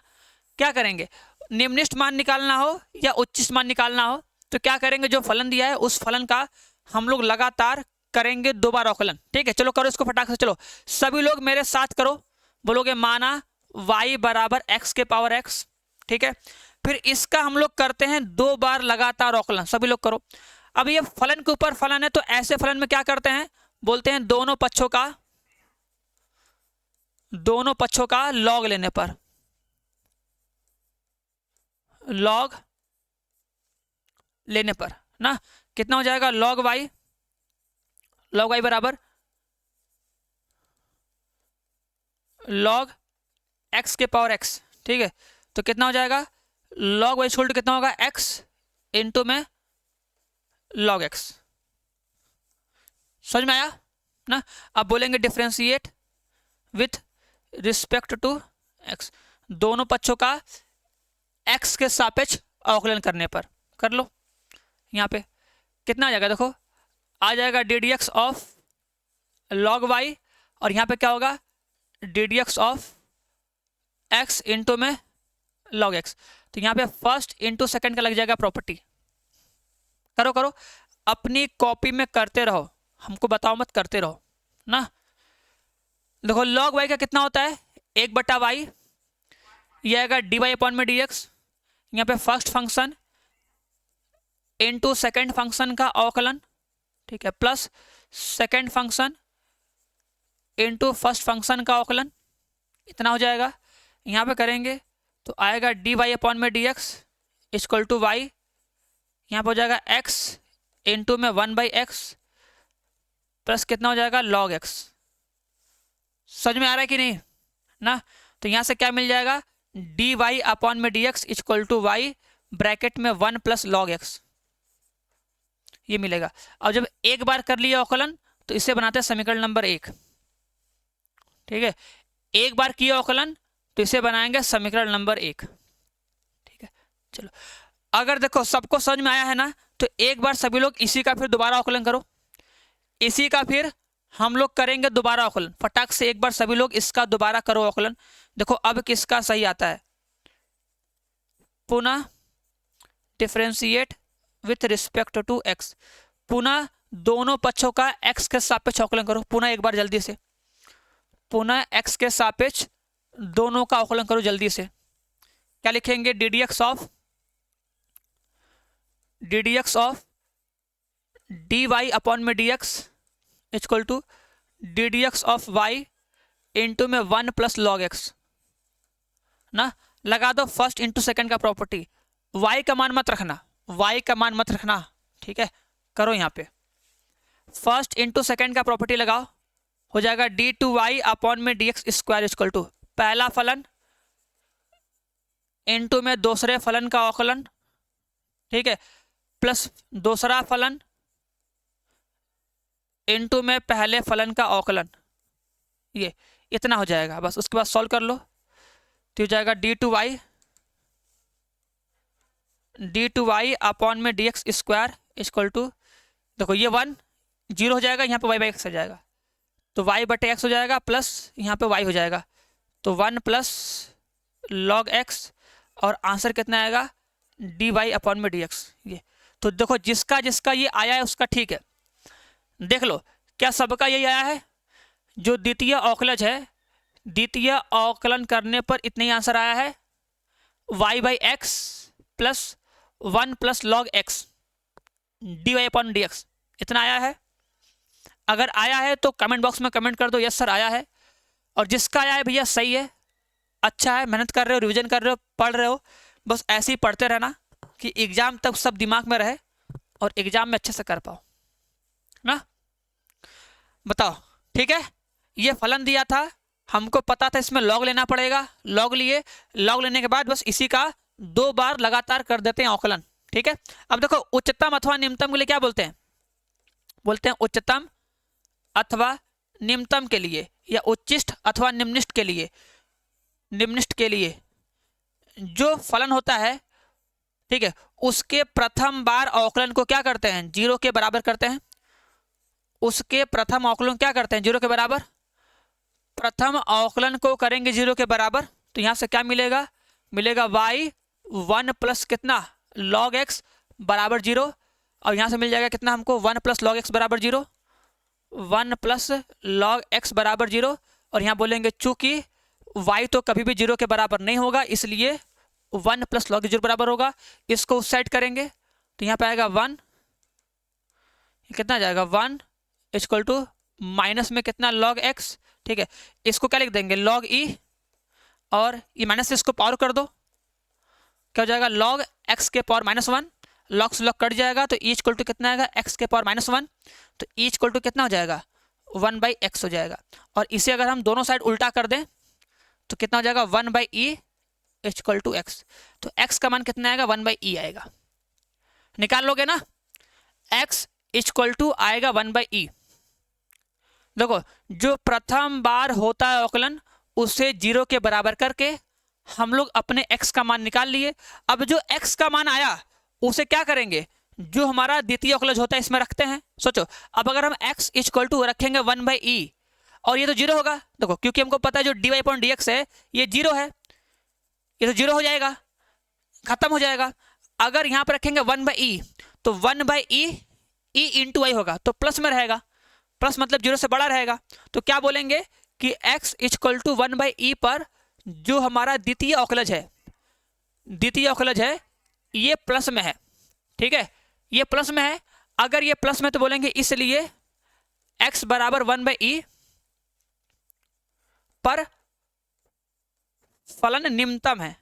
क्या करेंगे, निम्नलिखित मान निकालना हो या उच्चिष्ट मान निकालना हो तो क्या करेंगे, जो फलन दिया है उस फलन का हम लोग लगातार करेंगे 2 बार अवकलन, ठीक है। चलो करो इसको फटाक से, चलो सभी लोग मेरे साथ करो, बोलोगे माना y बराबर x के पावर x, ठीक है। फिर इसका हम लोग करते हैं 2 बार लगातार अवकलन, सभी लोग करो। अब ये फलन के ऊपर फलन है तो ऐसे फलन में क्या करते हैं, बोलते हैं दोनों पक्षों का लॉग लेने पर, लॉग लेने पर ना कितना हो जाएगा, लॉग वाई बराबर लॉग एक्स के पावर एक्स, ठीक है। तो कितना हो जाएगा, लॉग वाई इक्वल टू कितना होगा, एक्स इंटू में लॉग एक्स। समझ में आया ना। अब बोलेंगे differentiate with respect to x, दोनों पक्षों का एक्स के सापेक्ष अवकलन करने पर। कर लो, यहाँ पे कितना आ जाएगा, देखो आ जाएगा d d x of log y, और यहाँ पे क्या होगा d d x of x into में लॉग एक्स। तो यहाँ पे फर्स्ट इंटू सेकेंड का लग जाएगा प्रॉपर्टी। करो करो, अपनी कॉपी में करते रहो, हमको बताओ मत, करते रहो ना। देखो लॉग वाई का कितना होता है, 1/y, यह आएगा डी वाई अपॉन में डी एक्स। यहाँ पे first function into second function का अवकलन, ठीक है, plus second function into first function का अवकलन, इतना हो जाएगा। यहाँ पे करेंगे तो आएगा डी वाई अपॉन में d x equal to y, यहाँ पर हो जाएगा एक्स इंटू में 1/x प्लस कितना हो जाएगा log x। समझ में आ रहा है कि नहीं ना? तो यहाँ से क्या मिल जाएगा, डी वाई अपॉन में d x equal to y bracket में 1 प्लस log x, ये मिलेगा। अब जब एक बार कर लिया अवकलन तो इसे बनाते हैं समीकरण नंबर 1, ठीक है। एक बार किया अवकलन तो इसे बनाएंगे समीकरण नंबर 1, ठीक है। चलो अगर देखो सबको समझ में आया है ना, तो एक बार सभी लोग इसी का फिर दोबारा अवकलन करो, इसी का फिर हम लोग करेंगे दोबारा अवकलन। फटाक से एक बार सभी लोग इसका दोबारा करो अवकलन। देखो अब किसका सही आता है, पुनः differentiate with respect to x, पुनः दोनों पक्षों का एक्स के सापेक्ष अवकलन करो। पुनः एक बार जल्दी से, पुनः एक्स के सापेक्ष दोनों का अवकलन करो जल्दी से। क्या लिखेंगे, d d x of d y upon में d x equal to d d x of y into में 1 प्लस लॉग एक्स ना। लगा दो फर्स्ट इंटू सेकेंड का प्रॉपर्टी, y का मान मत रखना, y का मान मत रखना, ठीक है। करो यहाँ पे फर्स्ट इंटू सेकेंड का प्रॉपर्टी लगाओ, हो जाएगा डी टू वाई अपॉन में d x square equal to पहला फलन इंटू में दूसरे फलन का अवकलन, ठीक है, प्लस दूसरा फलन इंटू में पहले फलन का अवकलन। ये इतना हो जाएगा बस। उसके बाद सॉल्व कर लो तो हो जाएगा डी टू वाई अपॉन में d x square equal to, देखो ये 1 0 हो जाएगा, यहाँ पे y बाई एक्स हो जाएगा, तो y बटे एक्स हो जाएगा, प्लस यहाँ पे y हो जाएगा, तो 1 प्लस log x, और आंसर कितना आएगा, डी वाई अपॉन में डी एक्स। ये तो देखो जिसका जिसका ये आया है उसका ठीक है। देख लो क्या सबका यही आया है, जो द्वितीय अवकलज है, द्वितीय अवकलन करने पर इतने ही आंसर आया है, y by x plus 1 plus log x d y upon d x, इतना आया है। अगर आया है तो कमेंट बॉक्स में कमेंट कर दो यस सर आया है, और जिसका आया है भैया सही है, अच्छा है, मेहनत कर रहे हो, रिवीजन कर रहे हो, पढ़ रहे हो, बस ऐसे ही पढ़ते रहना कि एग्जाम तक सब दिमाग में रहे और एग्जाम में अच्छे से कर पाओ ना। बताओ ठीक है। ये फलन दिया था, हमको पता था इसमें लॉग लेना पड़ेगा, लॉग लिए, लॉग लेने के बाद बस इसी का 2 बार लगातार कर देते हैं अवकलन, ठीक है। अब देखो उच्चतम अथवा निम्नतम के लिए क्या बोलते हैं, बोलते हैं उच्चतम अथवा निम्नतम के लिए, या उच्चिष्ट अथवा निम्निष्ठ के लिए, निम्निष्ठ के लिए जो फलन होता है, ठीक है, उसके प्रथम बार अवकलन को क्या करते हैं, 0 के बराबर करते हैं। उसके प्रथम अवकलन क्या करते हैं, 0 के बराबर। प्रथम अवकलन को करेंगे 0 के बराबर, तो यहां से क्या मिलेगा, मिलेगा y 1 प्लस कितना log x बराबर 0, और यहां से मिल जाएगा कितना हमको 1 प्लस log x बराबर 0, 1 प्लस log x बराबर 0, और यहाँ बोलेंगे चूंकि y तो कभी भी 0 के बराबर नहीं होगा, इसलिए 1 प्लस log 0 बराबर होगा। इसको उस साइड करेंगे तो यहाँ पे आएगा 1, कितना आ जाएगा 1 इक्वल टू माइनस में कितना log x, ठीक है। इसको क्या लिख देंगे log e, और ये माइनस से इसको पावर कर दो, क्या हो जाएगा log x के पावर -1, log से log कट जाएगा तो e इक्वल टू कितना आएगा x के पावर -1, तो e इक्वल टू कितना हो जाएगा 1/x हो जाएगा। और इसे अगर हम दोनों साइड उल्टा कर दें तो कितना हो जाएगा 1/e इक्वल टू x, तो x का मान कितना आएगा 1/e आएगा। निकाल लोगे ना, x इक्वल टू आएगा 1/e। देखो जो प्रथम बार होता है अवकलन उसे 0 के बराबर करके हम लोग अपने x का मान निकाल लिए। अब जो x का मान आया उसे क्या करेंगे, जो हमारा द्वितीय अवकलज होता है इसमें रखते हैं। सोचो अब अगर हम x इक्वल टू रखेंगे 1/e, और ये तो 0 होगा, देखो क्योंकि हमको पता है जो dy अपॉन dx है ये 0 है, ये तो 0 हो जाएगा, खत्म हो जाएगा। अगर यहाँ पर रखेंगे 1/e तो 1/e e इंटू आई होगा, तो प्लस में रहेगा, प्लस मतलब 0 से बड़ा रहेगा। तो क्या बोलेंगे कि x इक्वल टू 1/e पर जो हमारा द्वितीय अवकलज है, द्वितीय अवकलज है ये प्लस में है, ठीक है, ये प्लस में है। अगर ये प्लस में तो बोलेंगे इसलिए x बराबर 1/e पर फलन निम्नतम है,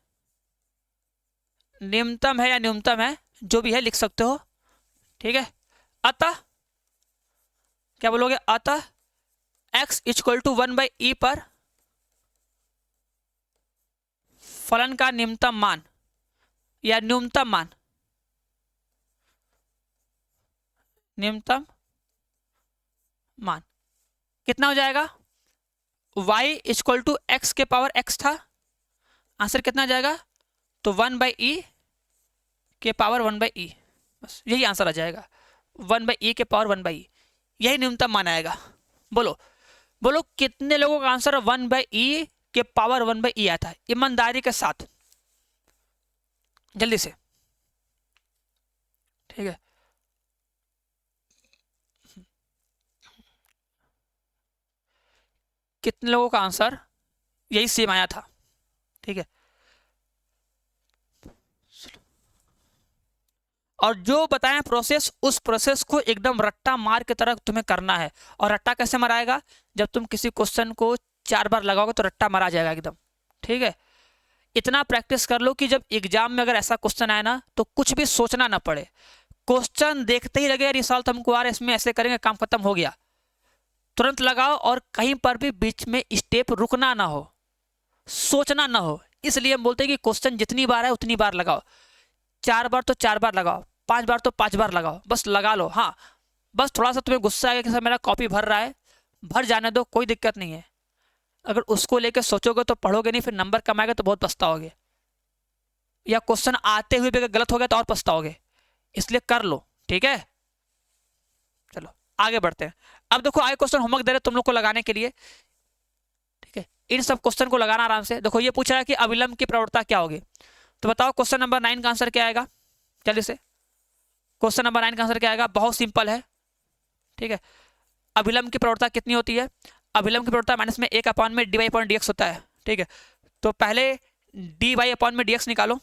निम्नतम है या न्यूनतम है, जो भी है लिख सकते हो, ठीक है। अतः क्या बोलोगे, अतः x इक्वल टू 1/e पर फलन का निम्नतम मान या न्यूनतम मान, न्यूनतम मान कितना हो जाएगा, y इक्वल टू एक्स के पावर x था, आंसर कितना आ जाएगा, तो 1/e के पावर 1/e, बस यही आंसर आ जाएगा, 1/e के पावर 1/e, यही न्यूनतम मान आएगा। बोलो बोलो कितने लोगों का आंसर 1/e के पावर 1/e आता है, ईमानदारी के साथ, जल्दी से, ठीक है। कितने लोगों का आंसर यही सेम आया था, ठीक है। और जो बताएं प्रोसेस, उस प्रोसेस को एकदम रट्टा मार के तरह तुम्हें करना है। और रट्टा कैसे मराएगा, जब तुम किसी क्वेश्चन को 4 बार लगाओगे तो रट्टा मारा जाएगा एकदम, ठीक है। इतना प्रैक्टिस कर लो कि जब एग्जाम में अगर ऐसा क्वेश्चन आए ना तो कुछ भी सोचना ना पड़े, क्वेश्चन देखते ही लगे यार ये सवाल तो हमको आ रहा है, इसमें ऐसे करेंगे, काम खत्म हो गया, तुरंत लगाओ। और कहीं पर भी बीच में स्टेप रुकना ना हो, सोचना ना हो। इसलिए हम बोलते हैं कि क्वेश्चन जितनी बार है उतनी बार लगाओ, 4 बार तो 4 बार लगाओ, 5 बार तो 5 बार लगाओ, बस लगा लो। हाँ बस थोड़ा सा तुम्हें गुस्सा आएगा कि सर मेरा कॉपी भर रहा है, भर जाने दो, कोई दिक्कत नहीं है। अगर उसको लेकर सोचोगे तो पढ़ोगे नहीं, फिर नंबर कम आएगा तो बहुत पछताओगे, या क्वेश्चन आते हुए भी अगर गलत हो गया तो और पछताओगे, इसलिए कर लो, ठीक है। चलो आगे बढ़ते हैं। अब देखो आगे क्वेश्चन होमवर्क दे रहे तुम लोग को लगाने के लिए, ठीक है। इन सब क्वेश्चन को लगाना आराम से। देखो ये पूछा है कि अविलंब की प्रवणता क्या होगी, तो बताओ क्वेश्चन नंबर 9 का आंसर क्या आएगा, जल्दी से। क्वेश्चन नंबर 9 का आंसर क्या आएगा, बहुत सिंपल है, ठीक है। अभिलंब की प्रवणता कितनी होती है, अभिलंब की प्रवणता माइनस में 1 अपॉन में dy अपॉन dx होता है, ठीक है। तो पहले dy अपॉन में dx निकालो,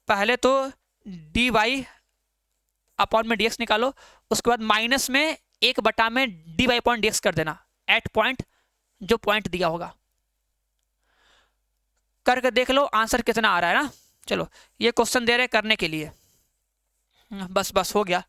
पहले तो dy अपॉन में dx निकालो, उसके बाद माइनस में 1 बटा में dy अपॉन dx कर देना एट पॉइंट, जो पॉइंट दिया होगा, करके देख लो आंसर कितना आ रहा है ना। चलो ये क्वेश्चन दे रहे करने के लिए, बस बस हो गया।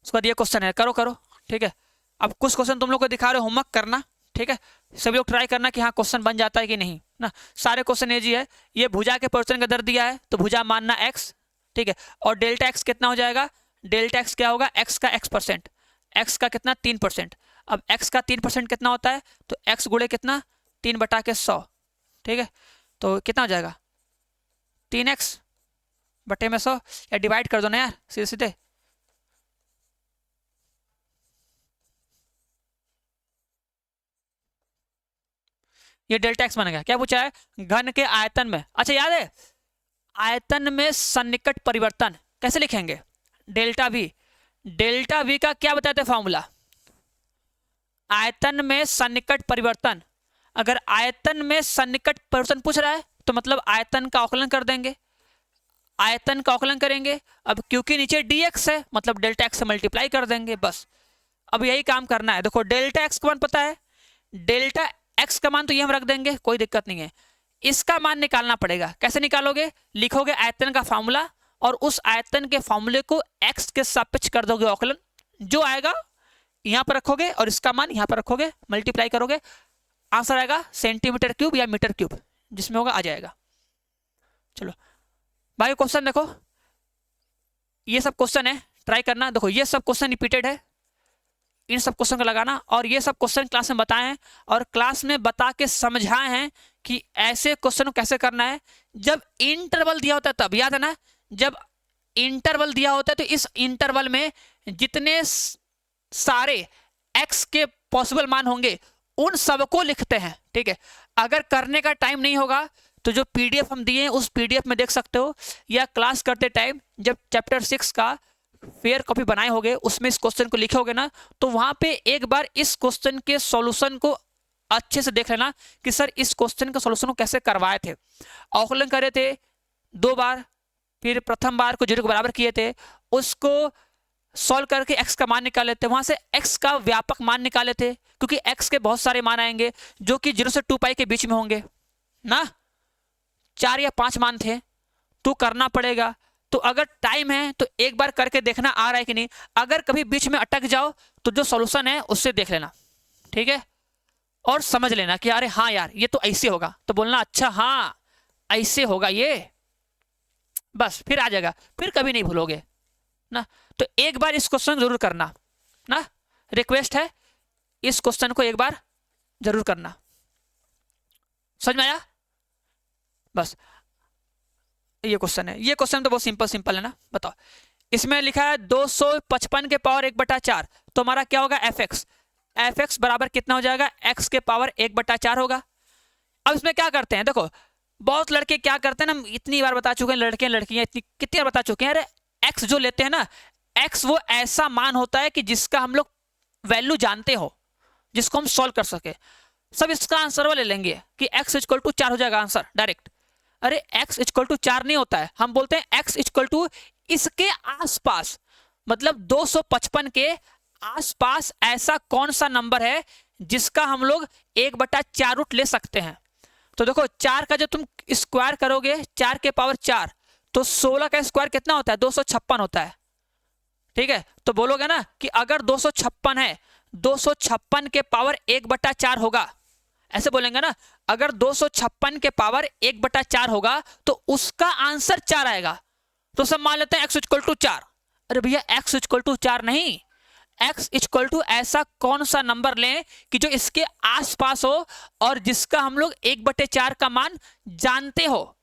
उसके बाद ये क्वेश्चन है, करो करो, ठीक है। अब कुछ क्वेश्चन तुम लोग को दिखा रहे हो, होमवर्क करना, ठीक है। सभी लोग ट्राई करना कि हाँ क्वेश्चन बन जाता है कि नहीं ना। सारे क्वेश्चन जी है, ये भुजा के पोर्शन का दर दिया है तो भुजा मानना x, ठीक है। और डेल्टा x कितना हो जाएगा, डेल्टा x क्या होगा, x का x%, x का कितना 3%। अब x का 3% कितना होता है, तो x गुणे कितना 3/100, ठीक है। तो कितना हो जाएगा 3x बटे में 100, या डिवाइड कर दो ना यार सीधे सीधे। ये डेल्टा एक्स बन गया। क्या पूछा है, घन के आयतन में, अच्छा याद है आयतन में सन्निकट परिवर्तन कैसे लिखेंगे, डेल्टा वी। डेल्टा वी का क्या बताते हैं फॉर्मूला, आयतन में सन्निकट परिवर्तन। अगर आयतन में सन्निकट परिवर्तन पूछ रहा है तो मतलब आयतन का अवकलन कर देंगे, आयतन का अवकलन करेंगे। अब क्योंकि नीचे dx है मतलब डेल्टा एक्स से मल्टीप्लाई कर देंगे, बस अब यही काम करना है। देखो डेल्टा एक्स का मान पता है, डेल्टा एक्स का मान तो ये हम रख देंगे, कोई दिक्कत नहीं है। इसका मान निकालना पड़ेगा, कैसे निकालोगे, लिखोगे आयतन का फॉर्मूला और उस आयतन के फॉर्मूले को एक्स के सापेक्ष कर दोगे अवकलन, जो आएगा यहां पर रखोगे और इसका मान यहां पर रखोगे, मल्टीप्लाई करोगे, आंसर आएगा सेंटीमीटर क्यूब या मीटर क्यूब, जिसमें होगा आ जाएगा। चलो भाई क्वेश्चन देखो, ये सब क्वेश्चन है, ट्राई करना। देखो ये सब क्वेश्चन रिपीटेड है, इन सब क्वेश्चन को लगाना। और ये सब क्वेश्चन क्लास में बताए हैं और क्लास में बता के समझाए हैं कि ऐसे क्वेश्चन को कैसे करना है। जब इंटरवल दिया होता है तब, याद है ना, जब इंटरवल दिया होता है तो इस इंटरवल में जितने सारे x के पॉसिबल मान होंगे उन सबको लिखते हैं, ठीक है। अगर करने का टाइम नहीं होगा तो जो पीडीएफ हम दिए हैं उस पीडीएफ में देख सकते हो, या क्लास करते टाइम जब चैप्टर 6 का फेयर कॉपी बनाए होगे उसमें इस क्वेश्चन को लिखोगे ना, तो वहां पे एक बार इस क्वेश्चन के सॉल्यूशन को अच्छे से देख लेना कि सर इस क्वेश्चन का सॉल्यूशन को कैसे करवाए थे। अवकलन करे थे 2 बार, फिर प्रथम बार को 0 के बराबर किए थे, उसको सॉल्व करके x का मान निकाले थे, वहां से x का व्यापक मान निकाले थे, क्योंकि x के बहुत सारे मान आएंगे जो कि 0 से 2 पाई के बीच में होंगे ना, 4 या 5 मान थे, तो करना पड़ेगा। तो अगर टाइम है तो एक बार करके देखना आ रहा है कि नहीं। अगर कभी बीच में अटक जाओ तो जो सॉल्यूशन है उससे देख लेना, ठीक है, और समझ लेना कि अरे हाँ यार ये तो ऐसे होगा, तो बोलना अच्छा हाँ ऐसे होगा ये, बस फिर आ जाएगा, फिर कभी नहीं भूलोगे ना। तो एक बार इस क्वेश्चन जरूर करना ना, रिक्वेस्ट है, इस क्वेश्चन को एक बार जरूर करना। समझ में आया? बस ये क्वेश्चन है, ये क्वेश्चन तो बहुत सिंपल सिंपल है ना। बताओ, इसमें लिखा है 255 के पावर 1/4, तो हमारा क्या होगा एफ एक्स बराबर कितना हो जाएगा, x के पावर 1/4 होगा। अब इसमें क्या करते हैं, देखो बहुत लड़के क्या करते हैं ना, इतनी बार बता चुके हैं, लड़के लड़कियां इतनी कितनी बार बता चुके हैं, अरे x जो लेते हैं ना, x वो ऐसा मान होता है कि जिसका हम लोग वैल्यू जानते हो, जिसको हम सॉल्व कर सके। सब इसका आंसर वो ले लेंगे कि x इक्वल टू 4 हो जाएगा आंसर डायरेक्ट। अरे x इक्वल टू 4 नहीं होता है, हम बोलते हैं x इक्वल टू इसके आसपास, मतलब 255 के आसपास ऐसा कौन सा नंबर है जिसका हम लोग 1/4 रूट ले सकते हैं। तो देखो 4 का जब तुम स्क्वायर करोगे 4 के पावर 4, तो 16 का स्क्वायर कितना होता है, 256 होता है, ठीक है। तो बोलोगे ना कि अगर 256 है, 256 के पावर 1/4 होगा, ऐसे बोलेंगे ना, अगर 256 के पावर 1/4 होगा तो उसका आंसर 4 आएगा। तो सब मान लेते हैं x इक्वल टू 4। अरे भैया x इक्वल टू 4 नहीं, x इक्वल टू ऐसा कौन सा नंबर लें कि जो इसके आसपास हो और जिसका हम लोग 1/4 का मान जानते हो,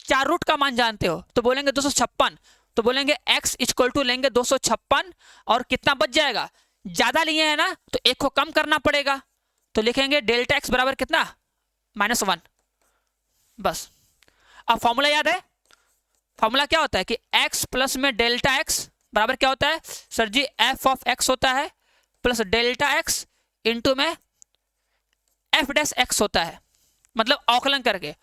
4 रूट का मान जानते हो। तो बोलेंगे 256, तो बोलेंगे x इक्वल टू लेंगे 256 और कितना बच जाएगा, ज्यादा लिए है ना तो एक को कम करना पड़ेगा, तो लिखेंगे डेल्टा x बराबर कितना, -1। बस अब फॉर्मूला याद है, फॉर्मूला क्या होता है कि x प्लस में डेल्टा x बराबर क्या होता है sir ji, f of x होता है प्लस डेल्टा x इंटू में f डैश x होता है, मतलब अवकलन करके,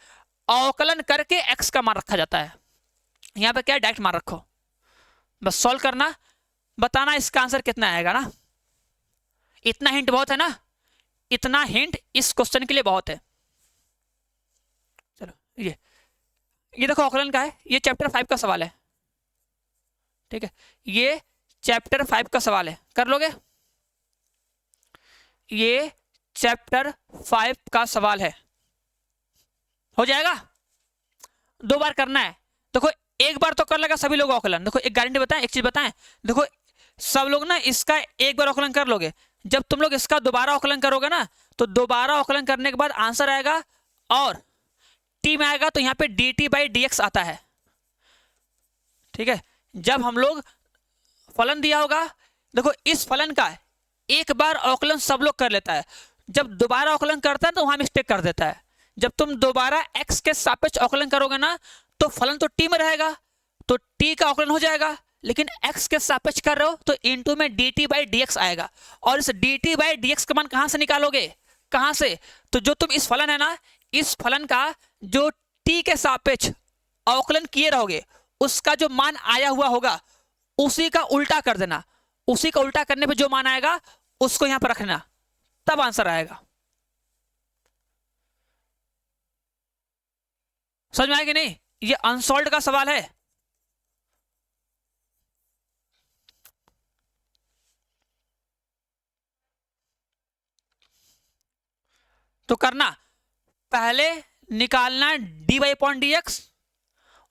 अवकलन करके x का मान रखा जाता है। यहां पे क्या डायरेक्ट मान रखो, बस सॉल्व करना, बताना इसका आंसर कितना आएगा ना। इतना हिंट बहुत है ना, इतना हिंट इस क्वेश्चन के लिए बहुत है। चलो ये देखो अवकलन का है, ये चैप्टर 5 का सवाल है, ठीक है, ये चैप्टर 5 का सवाल है, कर लोगे, ये चैप्टर 5 का सवाल है, हो जाएगा। 2 बार करना है, देखो एक बार तो कर लेगा सभी लोग अवकलन। देखो एक गारंटी बताएं, एक चीज बताएं, देखो सब लोग ना इसका एक बार अवकलन कर लोगे, जब तुम लोग इसका दोबारा अवकलन करोगे ना, तो दोबारा अवकलन करने के बाद आंसर आएगा और टी में आएगा, तो यहाँ पे dt/dx आता है, ठीक है। जब हम लोग फलन दिया होगा, देखो इस फलन का एक बार अवकलन सब लोग कर लेता है, जब दोबारा अवकलन करता है तो वहां मिस्टेक कर देता है। जब तुम दोबारा x के सापेक्ष अवकलन करोगे ना, तो फलन तो t में रहेगा, तो t का अवकलन हो जाएगा, लेकिन x के सापेक्ष कर रहे हो तो इनटू में dt/dx आएगा, और इस dt/dx का मान कहां से निकालोगे, कहां से, तो जो तुम इस फलन है ना, इस फलन का जो t के सापेक्ष अवकलन किए रहोगे उसका जो मान आया हुआ होगा उसी का उल्टा कर देना, उसी का उल्टा करने पे जो मान आएगा उसको यहां पर रखना, तब आंसर आएगा। समझ में आया कि नहीं, ये अनसॉल्व्ड का सवाल है। तो करना, पहले निकालना dy/dx,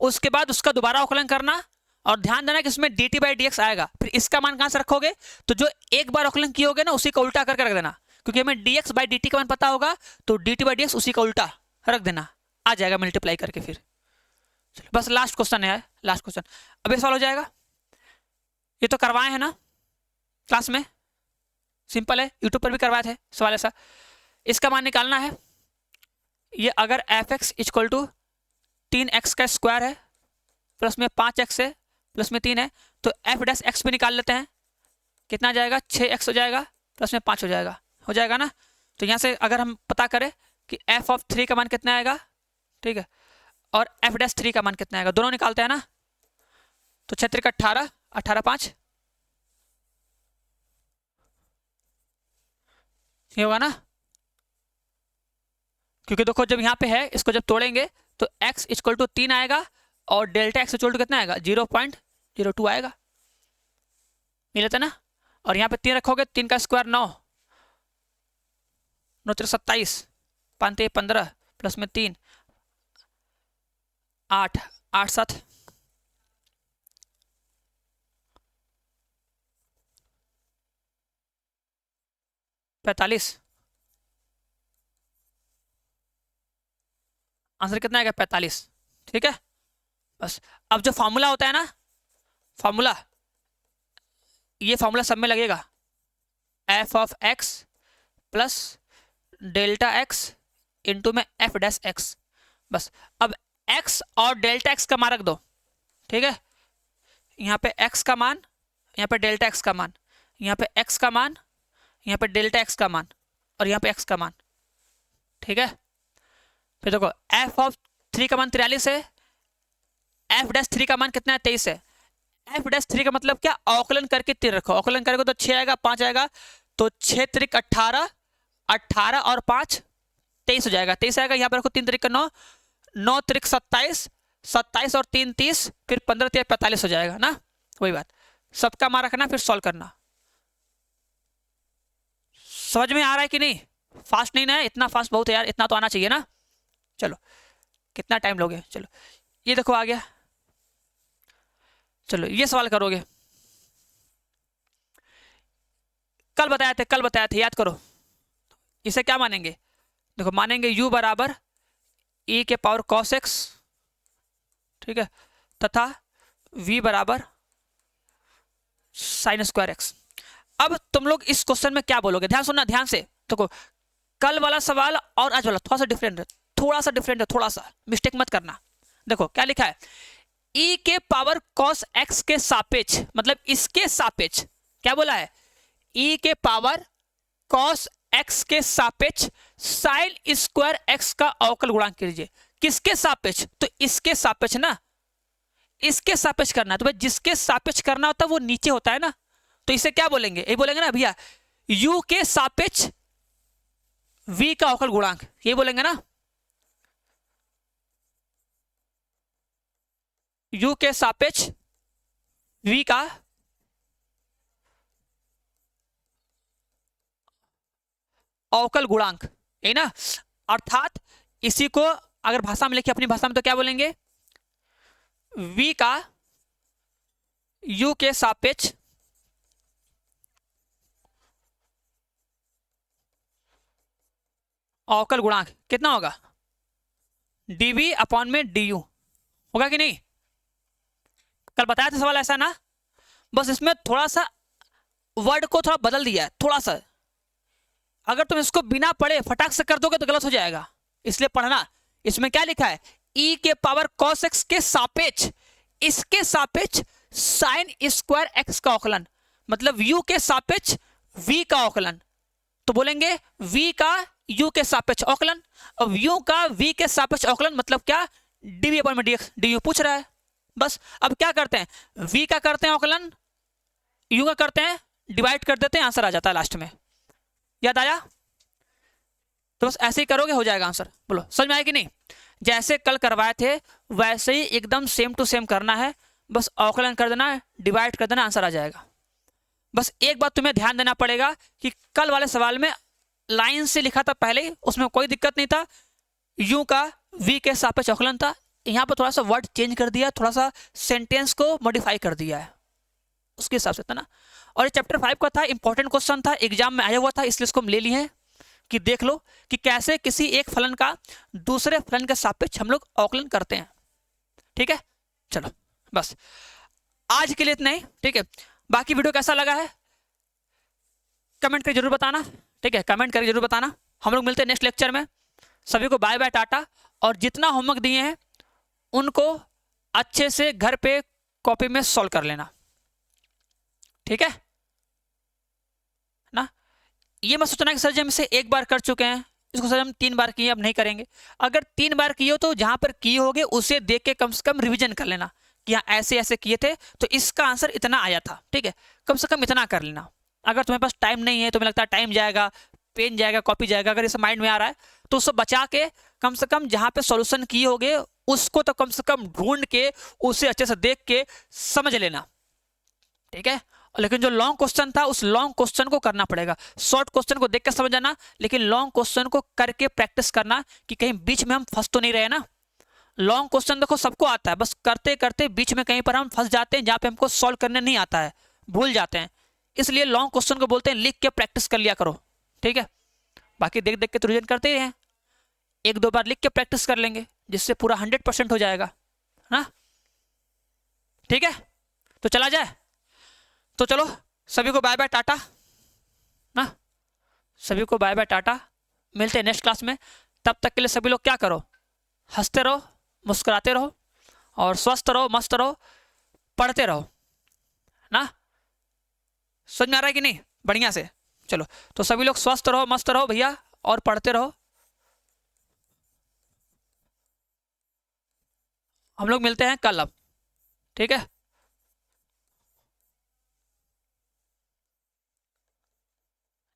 उसके बाद उसका दोबारा अवकलन करना, और ध्यान देना कि इसमें dt/dx आएगा, फिर इसका मान कहां से रखोगे, तो जो एक बार अवकलन किए होगे ना उसी का उल्टा करके रख देना, क्योंकि हमें dx/dt का मान पता होगा, तो dt/dx उसी का उल्टा रख देना, आ जाएगा मल्टीप्लाई करके। फिर चलो बस लास्ट क्वेश्चन है, लास्ट क्वेश्चन, अब ये सॉल्व हो जाएगा। ये तो करवाए हैं ना क्लास में, सिंपल है, यूट्यूब पर भी करवाए थे सवाल ऐसा। इसका मान निकालना है, ये अगर f(x) इक्वल टू 3x का स्क्वायर है प्लस में 5x है प्लस में 3 है, तो f डैश x भी निकाल लेते हैं, कितना आ जाएगा 6x हो जाएगा प्लस में 5 हो जाएगा ना। तो यहाँ से अगर हम पता करें कि f ऑफ 3 का मान कितना आएगा, ठीक है, और f डैश 3 का मान कितना आएगा, दोनों निकालते हैं ना, तो 6 3 18, 18 5 ये होगा ना, क्योंकि देखो जब यहाँ पे है इसको जब तोड़ेंगे तो x इक्वल टू 3 आएगा और डेल्टा एक्स इक्वल टू कितना आएगा 0.02 आएगा, मिला था ना। और यहाँ पे 3 रखोगे, 3 का स्क्वायर 9, 9 3 27, 5 3 15 प्लस में 3 8 8 7 45, आंसर कितना आएगा 45। ठीक है, बस अब जो फॉर्मूला होता है ना, फॉर्मूला, ये फॉर्मूला सब में लगेगा, F of x plus delta x into में एफ डैश एक्स। बस अब एक्स और डेल्टा एक्स का मान रख दो। ठीक है, यहाँ पे एक्स का मान, यहाँ पे डेल्टा एक्स का मान, यहाँ पे एक्स का मान, यहाँ पे डेल्टा एक्स का मान, और यहाँ पे एक्स का मान। ठीक है, फिर देखो एफ ऑफ 3 का मान 43 है, एफ डैश 3 का मान कितना है 23 है। एफ डैश 3 का मतलब क्या, अवकलन करके 3 रखो, अवकलन करोगे तो 6 आएगा, 5 आएगा, तो 6 त्रिक 18, 18 और 5 23 हो जाएगा, 23 आएगा। यहाँ पर रखो 3 त्रिक 9, 9 त्रिक 27, 27 और 3 30, फिर 15 3 45 हो जाएगा ना। वही बात, सबका मान रखना फिर सॉल्व करना। समझ में आ रहा है कि नहीं? फास्ट नहीं ना है, इतना फास्ट बहुत है यार, इतना तो आना चाहिए ना। चलो कितना टाइम लोगे, चलो ये देखो आ गया। चलो ये सवाल करोगे, कल बताया थे, याद करो। इसे क्या मानेंगे, देखो मानेंगे u बराबर e के पावर cos x, ठीक है, तथा v बराबर साइन स्क्वायर एक्स। अब तुम लोग इस क्वेश्चन में क्या बोलोगे, ध्यान सुनना ध्यान से। देखो कल वाला सवाल और आज वाला थोड़ा सा डिफरेंट है, थोड़ा सा मिस्टेक मत करना। देखो क्या लिखा है, e के पावर cos x के सापेक्ष, मतलब इसके सापेक्ष, क्या बोला है, e के पावर cos x के सापेक्ष साइन स्क्वायर x का अवकल गुणांक कीजिए। किसके सापेक्ष, तो इसके सापेक्ष ना, इसके सापेक्ष करना है। तो भाई जिसके सापेक्ष करना होता है वो नीचे होता है ना, तो इसे क्या बोलेंगे, ये बोलेंगे ना भैया u के सापेक्ष v का अवकल गुणांक, ये बोलेंगे ना, u के सापेक्ष v का अवकल गुणांक, है ना। अर्थात इसी को अगर भाषा में लिखे अपनी भाषा में तो क्या बोलेंगे, v का u के सापेक्ष अवकल गुणांक कितना होगा, dv अपॉन में du, होगा कि नहीं। कल बताया था सवाल ऐसा ना, बस इसमें थोड़ा सा वर्ड को थोड़ा बदल दिया है, थोड़ा सा। अगर तुम इसको बिना पढ़े फटाक से कर दोगे तो गलत हो जाएगा, इसलिए पढ़ना। इसमें क्या लिखा है, e के पावर cos x के सापेक्ष, इसके सापेक्ष साइन स्क्वायर x का अवकलन, मतलब u के सापेक्ष v का अवकलन। तो बोलेंगे v का u के सापेक्ष अवकलन। अब u का v के सापेक्ष अवकलन मतलब क्या, dv अपॉन में dx, du पूछ रहा है। बस अब क्या करते हैं, v का करते हैं अवकलन, u का करते हैं डिवाइड कर देते हैं, आंसर आ जाता है लास्ट में। याद आया, तो बस ऐसे ही करोगे हो जाएगा आंसर। बोलो समझ में आया कि नहीं। जैसे कल करवाए थे वैसे ही एकदम सेम टू सेम करना है, बस अवकलन कर देना, डिवाइड कर देना, आंसर आ जाएगा। बस एक बात तुम्हें ध्यान देना पड़ेगा कि कल वाले सवाल में लाइन से लिखा था पहले ही, उसमें कोई दिक्कत नहीं था, u का v के सापेक्ष अवकलन था। यहाँ पर थोड़ा सा वर्ड चेंज कर दिया, थोड़ा सा सेंटेंस को मॉडिफाई कर दिया है, उसके हिसाब से था ना। और ये चैप्टर 5 का था, इंपॉर्टेंट क्वेश्चन था, एग्जाम में आया हुआ था, इसलिए इसको हम ले लिए हैं कि देख लो कि कैसे किसी एक फलन का दूसरे फलन के सापेक्ष हम लोग अवकलन करते हैं। ठीक है, चलो बस आज के लिए इतना ही। ठीक है, बाकी वीडियो कैसा लगा है कमेंट करके जरूर बताना। ठीक है, कमेंट करके जरूर बताना। हम लोग मिलते हैं नेक्स्ट लेक्चर में। सभी को बाय बाय टाटा, और जितना होमवर्क दिए हैं उनको अच्छे से घर पे कॉपी में सॉल्व कर लेना। ठीक है ना, ये मत सोचना कि सर जी हम इसे एक बार कर चुके हैं, इसको सर हम 3 बार किए अब नहीं करेंगे। अगर 3 बार किए हो तो जहां पर किए होगे उसे देख के कम से कम रिवीजन कर लेना कि हाँ ऐसे ऐसे किए थे तो इसका आंसर इतना आया था। ठीक है, कम से कम इतना कर लेना। अगर तुम्हारे पास टाइम नहीं है, तुम्हें लगता है टाइम जाएगा, पेन जाएगा, कॉपी जाएगा, अगर इसे माइंड में आ रहा है तो उसको बचा के कम से कम जहाँ पे सॉल्यूशन किए होगे उसको तो कम से कम ढूंढ के उसे अच्छे से देख के समझ लेना, ठीक है। लेकिन जो लॉन्ग क्वेश्चन था उस लॉन्ग क्वेश्चन को करना पड़ेगा। शॉर्ट क्वेश्चन को देख के समझ जाना, लेकिन लॉन्ग क्वेश्चन को करके प्रैक्टिस करना कि कहीं बीच में हम फंस तो नहीं रहे ना। लॉन्ग क्वेश्चन देखो सबको आता है, बस करते करते बीच में कहीं पर हम फंस जाते हैं जहाँ पे हमको सॉल्व करने नहीं आता है, भूल जाते हैं। इसलिए लॉन्ग क्वेश्चन को बोलते हैं लिख के प्रैक्टिस कर लिया करो, ठीक है। बाकी देख देख के तो रिवीजन करते ही हैं, एक दो बार लिख के प्रैक्टिस कर लेंगे जिससे पूरा 100% हो जाएगा ना, ठीक है। तो चला जाए, तो चलो सभी को बाय बाय टाटा ना, सभी को बाय बाय टाटा, मिलते हैं नेक्स्ट क्लास में। तब तक के लिए सभी लोग क्या करो, हंसते रहो, मुस्कुराते रहो और स्वस्थ रहो, मस्त रहो, पढ़ते रहो ना। समझ में आ रहा है कि नहीं, बढ़िया से। चलो तो सभी लोग स्वस्थ रहो, मस्त रहो भैया और पढ़ते रहो। हम लोग मिलते हैं कल अब, ठीक है।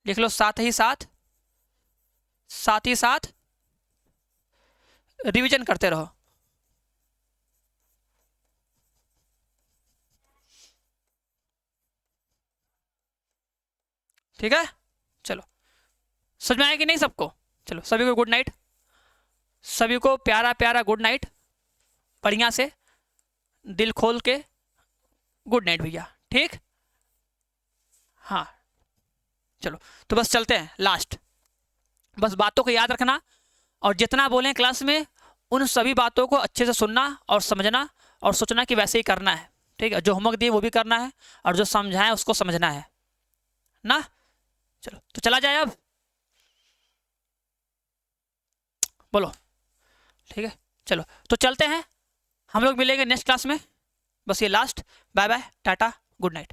लिख लो साथ ही साथ रिवीजन करते रहो। ठीक है, चलो समझ में आया कि नहीं सबको। चलो सभी को गुड नाइट, सभी को प्यारा प्यारा गुड नाइट, बढ़िया से दिल खोल के गुड नाइट भैया, ठीक। हाँ चलो तो बस चलते हैं, लास्ट बस बातों को याद रखना और जितना बोलें क्लास में उन सभी बातों को अच्छे से सुनना और समझना और सोचना कि वैसे ही करना है, ठीक है। जो होमवर्क दिए वो भी करना है और जो समझाएं उसको समझना है ना। चलो तो चला जाए अब, बोलो, ठीक है। चलो तो चलते हैं, हम लोग मिलेंगे नेक्स्ट क्लास में। बस ये last, bye bye tata good night.